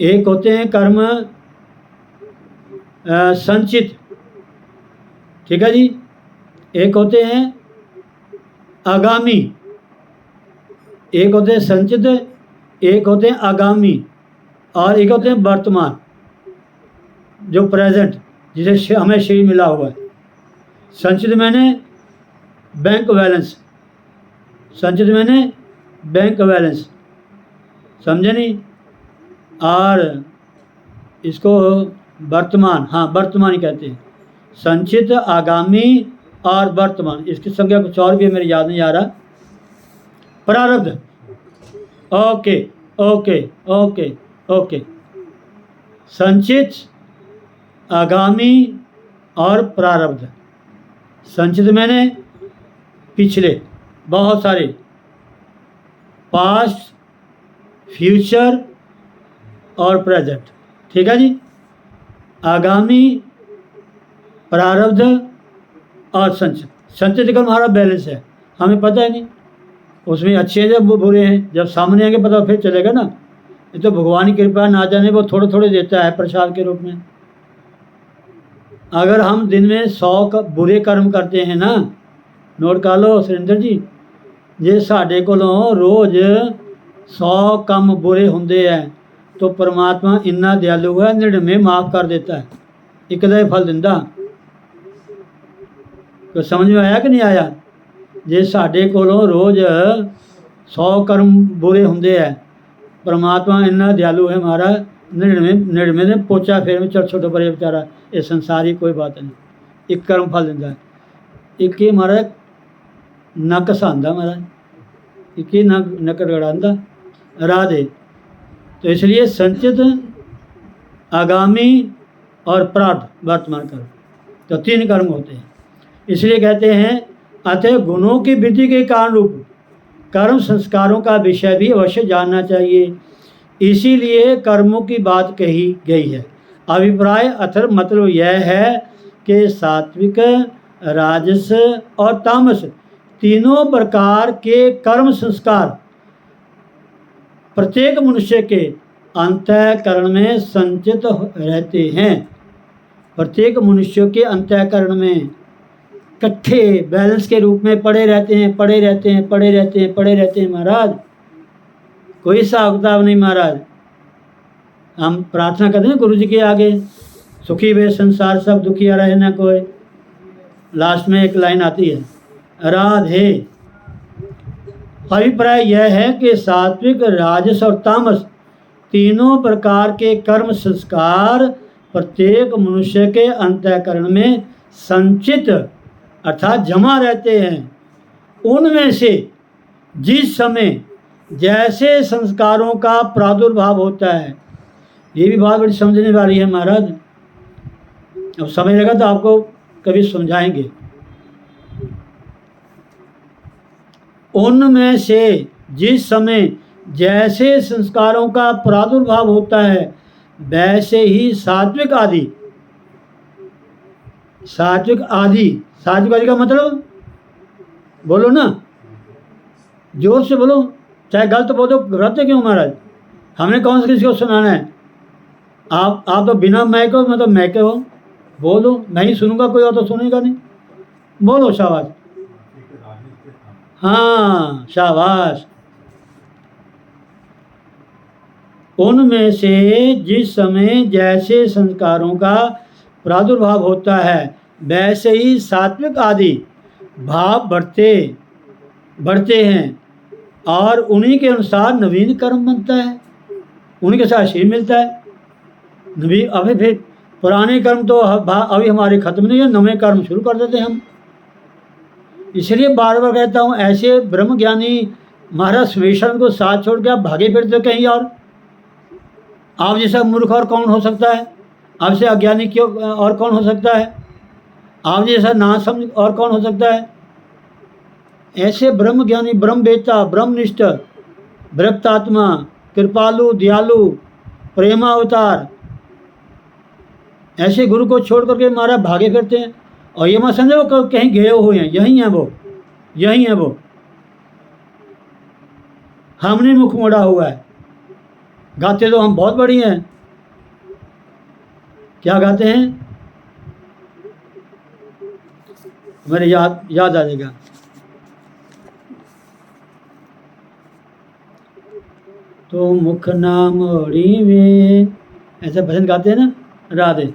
Speaker 1: एक होते हैं कर्म संचित, ठीक है जी, एक होते हैं आगामी, एक होते हैं संचित, एक होते हैं आगामी, और एक होते हैं वर्तमान, जो प्रेजेंट, जिसे हमें शरीर मिला हुआ है। संचित मैंने बैंक बैलेंस, संचित मैंने बैंक बैलेंस, समझे नहीं? और इसको वर्तमान, हाँ वर्तमान ही कहते हैं। संचित, आगामी और वर्तमान, इसकी संख्या कुछ और भी मेरे याद नहीं आ रहा। प्रारब्ध, ओके ओके ओके ओके। संचित, आगामी और प्रारब्ध। संचित मैंने पिछले बहुत सारे, पास्ट, फ्यूचर और प्रेजेंट। ठीक है जी। आगामी, प्रारब्ध और संचित। संचित का हमारा बैलेंस है, हमें पता है नहीं उसमें अच्छे हैं जब वो बुरे हैं, जब सामने आएंगे पता फिर चलेगा ना। ये तो भगवान की कृपा ना जाने वो थोड़े थोड़े देता है प्रसाद के रूप में। अगर हम दिन में 100 बुरे कर्म करते हैं ना, नोट कर लो सुरेंद्र जी, जे साढ़े कोलों रोज़ 100 कम बुरे होंगे हैं तो परमात्मा इन्ना दयालु है, 99 माफ़ कर देता है, एक दा फल दिंदा। तो समझ में आया कि नहीं आया? जे साढ़े कोलों रोज़ 100 कर्म बुरे होंगे हैं, परमात्मा इन्ना दयालु है हमारा, 99 ने पोचा फेर में चल छोटो परे बेचारा, ये संसार ही कोई बात नहीं, एक कर्म फल दिंदा है। एक ही महाराज नक हसांदा, महाराज एक ही नक रगड़ांदा राह दे। तो इसलिए संचित, आगामी और प्रारब्ध वर्तमान कर्म, तो 3 कर्म होते हैं। इसलिए कहते हैं अतः गुणों की वृद्धि के कारण रूप कर्म संस्कारों का विषय भी अवश्य जानना चाहिए, इसीलिए कर्मों की बात कही गई है। अभिप्राय अथर्व मतलब यह है कि सात्विक, राजस और तामस तीनों प्रकार के कर्म संस्कार प्रत्येक मनुष्य के अंतःकरण में संचित रहते हैं। प्रत्येक मनुष्य के अंतःकरण में इकट्ठे बैलेंस के रूप में पड़े रहते हैं, पड़े रहते हैं, पड़े रहते हैं, पड़े रहते हैं महाराज। कोई हिसाब किताब नहीं महाराज। हम प्रार्थना करते हैं गुरु जी के आगे, सुखी वे संसार सब दुखिया रहे ना कोई। लास्ट में एक लाइन आती है, राधे। अभिप्राय यह है कि सात्विक, राजस और तामस तीनों प्रकार के कर्म संस्कार प्रत्येक मनुष्य के अंतःकरण में संचित अर्थात जमा रहते हैं। उनमें से जिस समय जैसे संस्कारों का प्रादुर्भाव होता है, ये भी बात बड़ी समझने वाली है महाराज। अब समय लगा तो आपको कभी समझाएंगे। उनमें से जिस समय जैसे संस्कारों का प्रादुर्भाव होता है वैसे ही सात्विक आदि, सात्विक आदि का मतलब बोलो ना, जोर से बोलो, चाहे गलत बोलो, घबराते क्यों महाराज? हमने कौन से किसी को सुनाना है? आप तो बिना मैं को मतलब मैं के हो, बोलो, मैं ही सुनूंगा, कोई और तो सुनेगा नहीं। बोलो शाबाश, हाँ शाबाश। उनमें से जिस समय जैसे संस्कारों का प्रादुर्भाव होता है वैसे ही सात्विक आदि भाव बढ़ते हैं और उन्हीं के अनुसार नवीन कर्म बनता है, उन्हीं के साथ शील मिलता है। नवीन अभी फिर पुराने कर्म तो अभी हमारे खत्म नहीं है, नवे कर्म शुरू कर देते हैं हम। इसलिए बार बार कहता हूँ, ऐसे ब्रह्म ज्ञानी महाराज सुमेश्वर को साथ छोड़ के आप भागे फिरते कहीं और। आप जैसा मूर्ख और कौन हो सकता है? आपसे अज्ञानी क्यों और कौन हो सकता है? आप जैसा ना समझ और कौन हो सकता है? ऐसे ब्रह्म ज्ञानी, ब्रह्म वेत्ता, ब्रह्मनिष्ठ, भक्तात्मा, कृपालु, दयालु, प्रेमावतार, ऐसे गुरु को छोड़ करके महाराज भागे फिरते हैं। और ये मत समझो वो कहीं गए हुए हैं, यही हैं वो, यही हैं वो। हमने मुख मोड़ा हुआ है। गाते तो हम बहुत बड़ी हैं। क्या गाते हैं? मेरे याद आ जाएगा। तो मुख नाम मोड़ी में, ऐसे भजन गाते हैं ना, राधे।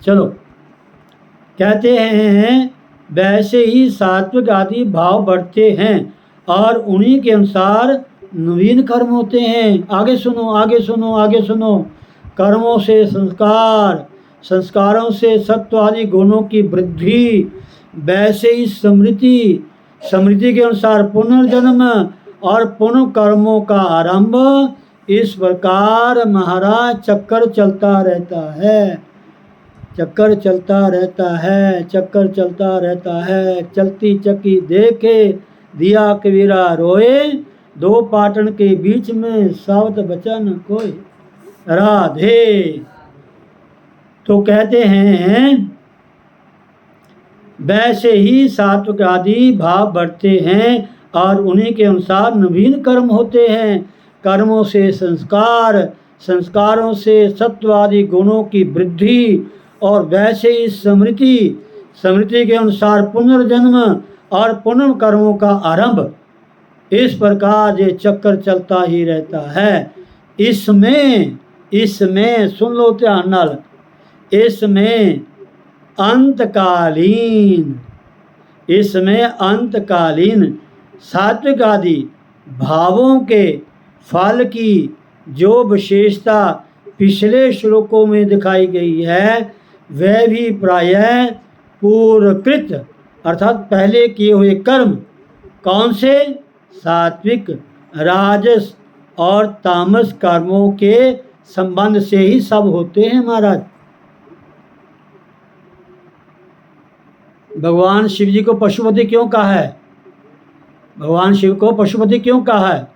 Speaker 1: चलो, कहते हैं वैसे ही सात्विक आदि भाव बढ़ते हैं और उन्हीं के अनुसार नवीन कर्म होते हैं। आगे सुनो, आगे सुनो, आगे सुनो। कर्मों से संस्कार, संस्कारों से सत्व आदि गुणों की वृद्धि, वैसे ही समृद्धि, समृद्धि के अनुसार पुनर्जन्म और पुनः कर्मों का आरंभ। इस प्रकार महाराज चक्कर चलता रहता है, चक्कर चलता रहता है, चक्कर चलता रहता है। चलती चक्की देखे दिया कबीरा रोए, दो पाटन के बीच में सावत बचन कोई। राधे। तो कहते हैं वैसे ही सात्विक आदि भाव बढ़ते हैं और उन्हीं के अनुसार नवीन कर्म होते हैं। कर्मों से संस्कार, संस्कारों से सत्वादि गुणों की वृद्धि और वैसे ही स्मृति, स्मृति के अनुसार पुनर्जन्म और पुनर्कर्मों का आरंभ। इस प्रकार ये चक्कर चलता ही रहता है। इसमें सुन लो ध्यान नाल, इसमें अंतकालीन सात्विक आदि भावों के फल की जो विशेषता पिछले श्लोकों में दिखाई गई है वह भी प्रायः पूर्वकृत अर्थात पहले किए हुए कर्म, कौन से? सात्विक, राजस और तामस कर्मों के संबंध से ही सब होते हैं महाराज। भगवान शिव जी को पशुपति क्यों कहा है? भगवान शिव को पशुपति क्यों कहा है?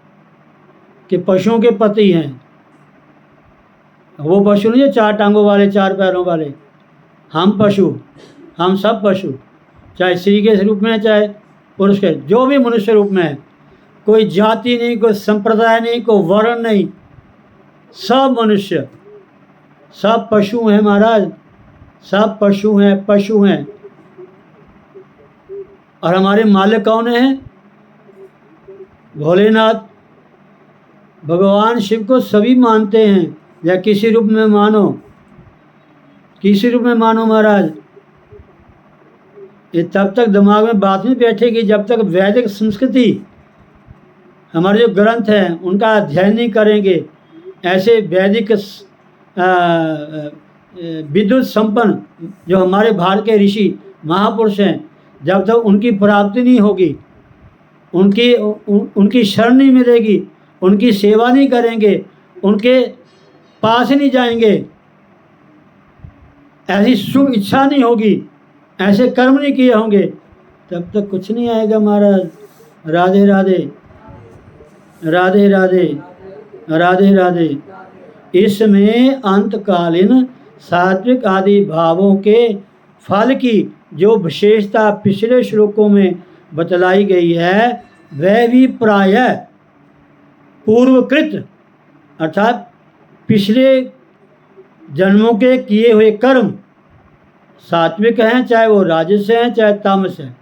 Speaker 1: कि पशुओं के पति हैं। वो पशु नहीं है चार टांगों वाले, चार पैरों वाले। हम पशु, हम सब पशु, चाहे स्त्री के रूप में है चाहे पुरुष के, जो भी मनुष्य रूप में है। कोई जाति नहीं, कोई संप्रदाय नहीं, कोई वर्ण नहीं, सब मनुष्य, सब पशु हैं महाराज, सब पशु हैं, पशु हैं। और हमारे मालिक कौन है? भोलेनाथ। भगवान शिव को सभी मानते हैं, या किसी रूप में मानो, किसी रूप में मानो महाराज। ये तब तक दिमाग में बात नहीं बैठेगी जब तक वैदिक संस्कृति, हमारे जो ग्रंथ हैं उनका अध्ययन नहीं करेंगे। ऐसे वैदिक विद्युत संपन्न जो हमारे भारत के ऋषि महापुरुष हैं, जब तक उनकी प्राप्ति नहीं होगी, उनकी शरण नहीं मिलेगी, उनकी सेवा नहीं करेंगे, उनके पास नहीं जाएंगे, ऐसी शुभ इच्छा नहीं होगी, ऐसे कर्म नहीं किए होंगे, तब तक कुछ नहीं आएगा महाराज। राधे राधे, राधे राधे, राधे राधे। इसमें अंतकालीन सात्विक आदि भावों के फल की जो विशेषता पिछले श्लोकों में बतलाई गई है वह भी प्रायः पूर्वकृत अर्थात पिछले जन्मों के किए हुए कर्म, सात्विक हैं चाहे वो राजस हैं चाहे तामस हैं,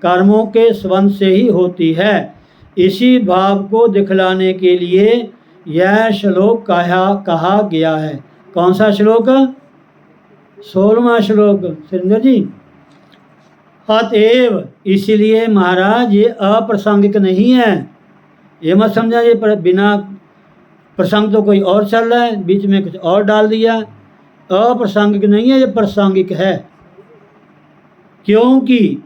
Speaker 1: कर्मों के संबंध से ही होती है। इसी भाव को दिखलाने के लिए यह श्लोक कहा गया है। कौन सा श्लोक? 16वां श्लोक। सुरेंद्र जी, अतएव इसलिए महाराज ये अप्रासंगिक नहीं है। ये मत समझा ये बिना प्रसंग तो कोई और चल रहा है, बीच में कुछ और डाल दिया। अप्रासंगिक नहीं है, ये प्रासंगिक है। क्योंकि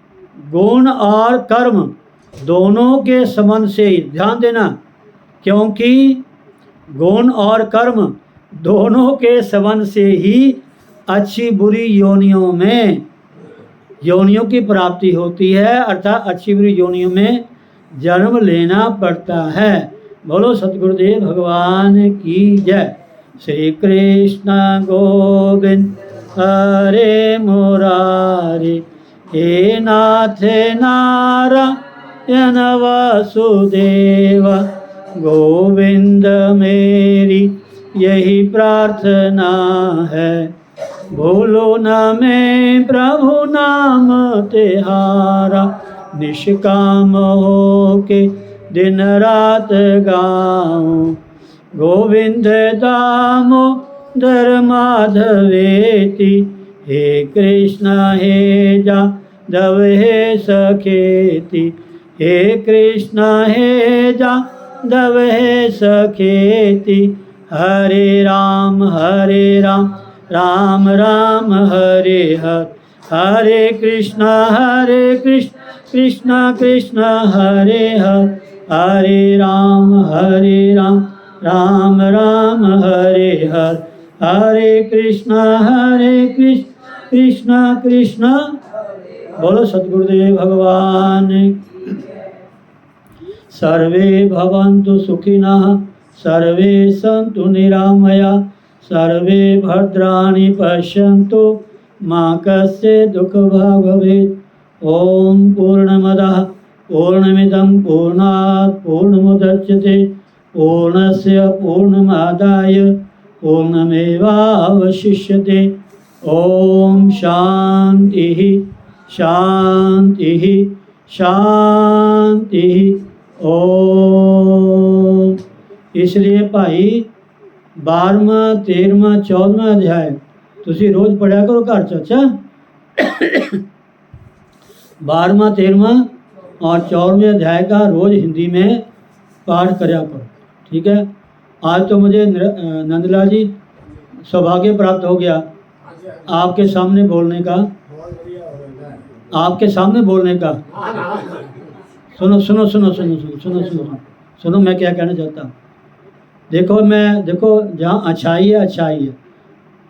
Speaker 1: गुण और कर्म दोनों के संबंध से ही, ध्यान देना, क्योंकि गुण और कर्म दोनों के संबंध से ही अच्छी बुरी योनियों की प्राप्ति होती है, अर्थात अच्छी बुरी योनियों में जन्म लेना पड़ता है। बोलो सतगुरुदेव भगवान की जय। श्री कृष्ण गोविंद हरे मुरारे, हे नाथ नारायण वासुदेव, गोविंद मेरी यही प्रार्थना है। भूलो न मैं प्रभु नाम तिहारा, निष्काम हो के दिन रात गाऊं। गोविंद दामोदर माधवेति, हे कृष्ण हे जादव हे सखेति, हे कृष्ण हे जादव हे सखेति। हरे राम राम राम हरे हरे, हरे कृष्ण कृष्ण कृष्ण हरे हरे, हरे राम राम राम हरे हरे, हरे कृष्ण कृष्ण कृष्ण। बोलो सतगुरुदेव भगवान। सर्वे भवन्तु सुखिनः, सर्वे सन्तु निरामया, सर्वे भद्राणि पश्यन्तु, मा कश्चित् दुःखभाग् भवेत्। ओम पूर्णमदः पूर्णमिदं पूर्णात् पूर्णमुदच्यते पूर्णस्य पूर्णमादाय पूर्णमेवावशिष्यते। ओम शांति शांति शांति। ओम। इसलिए भाई 12वां 13वां 14वां अध्याय तुसी रोज पढ़ा करो घर च। अच्छा 12वां 13वां और 14वें अध्याय का रोज हिंदी में पाठ करया करो, ठीक है। आज तो मुझे नंदलाल जी सौभाग्य प्राप्त हो गया आपके सामने बोलने का, आपके सामने बोलने का। सुनो सुनो सुनो सुनो सुनो सुनो सुनो सुनो मैं क्या कहना चाहता हूँ। देखो जहाँ अच्छाई है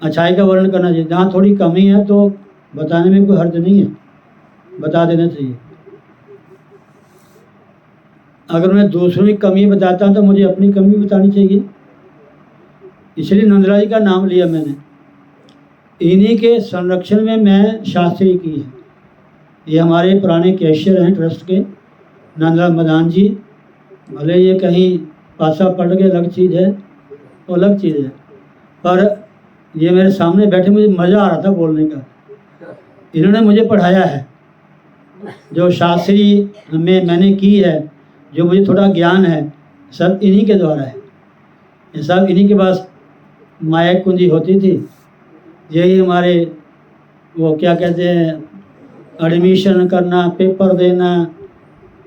Speaker 1: अच्छाई का वर्णन करना चाहिए। जहाँ थोड़ी कमी है तो बताने में कोई हर्ज नहीं है, बता देना चाहिए। अगर मैं दूसरों की कमी बताता हूँ तो मुझे अपनी कमी बतानी चाहिए। इसलिए नंदलाल जी का नाम लिया मैंने। इन्हीं के संरक्षण में मैं शास्त्री की है। ये हमारे पुराने कैशियर हैं ट्रस्ट के, नंदलाल मदान जी। भले ये कहीं पासा पड़ के अलग चीज़ है, वो अलग चीज़ है, पर ये मेरे सामने बैठे मुझे मज़ा आ रहा था बोलने का। इन्होंने मुझे पढ़ाया है, जो शास्त्री में मैंने की है, जो मुझे थोड़ा ज्ञान है, सब इन्हीं के द्वारा है। ये सब इन्हीं के पास माया कुंजी होती थी। यही हमारे वो क्या कहते हैं, एडमिशन करना, पेपर देना,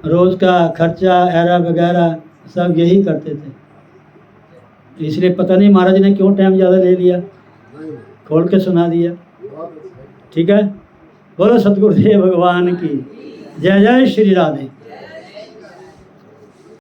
Speaker 1: रोज़ का खर्चा एरा वगैरह सब यही करते थे। इसलिए पता नहीं महाराज ने क्यों टाइम ज़्यादा ले लिया, खोल के सुना दिया, ठीक है। बोलो सतगुरुदेव भगवान की जय। जय श्री राधे।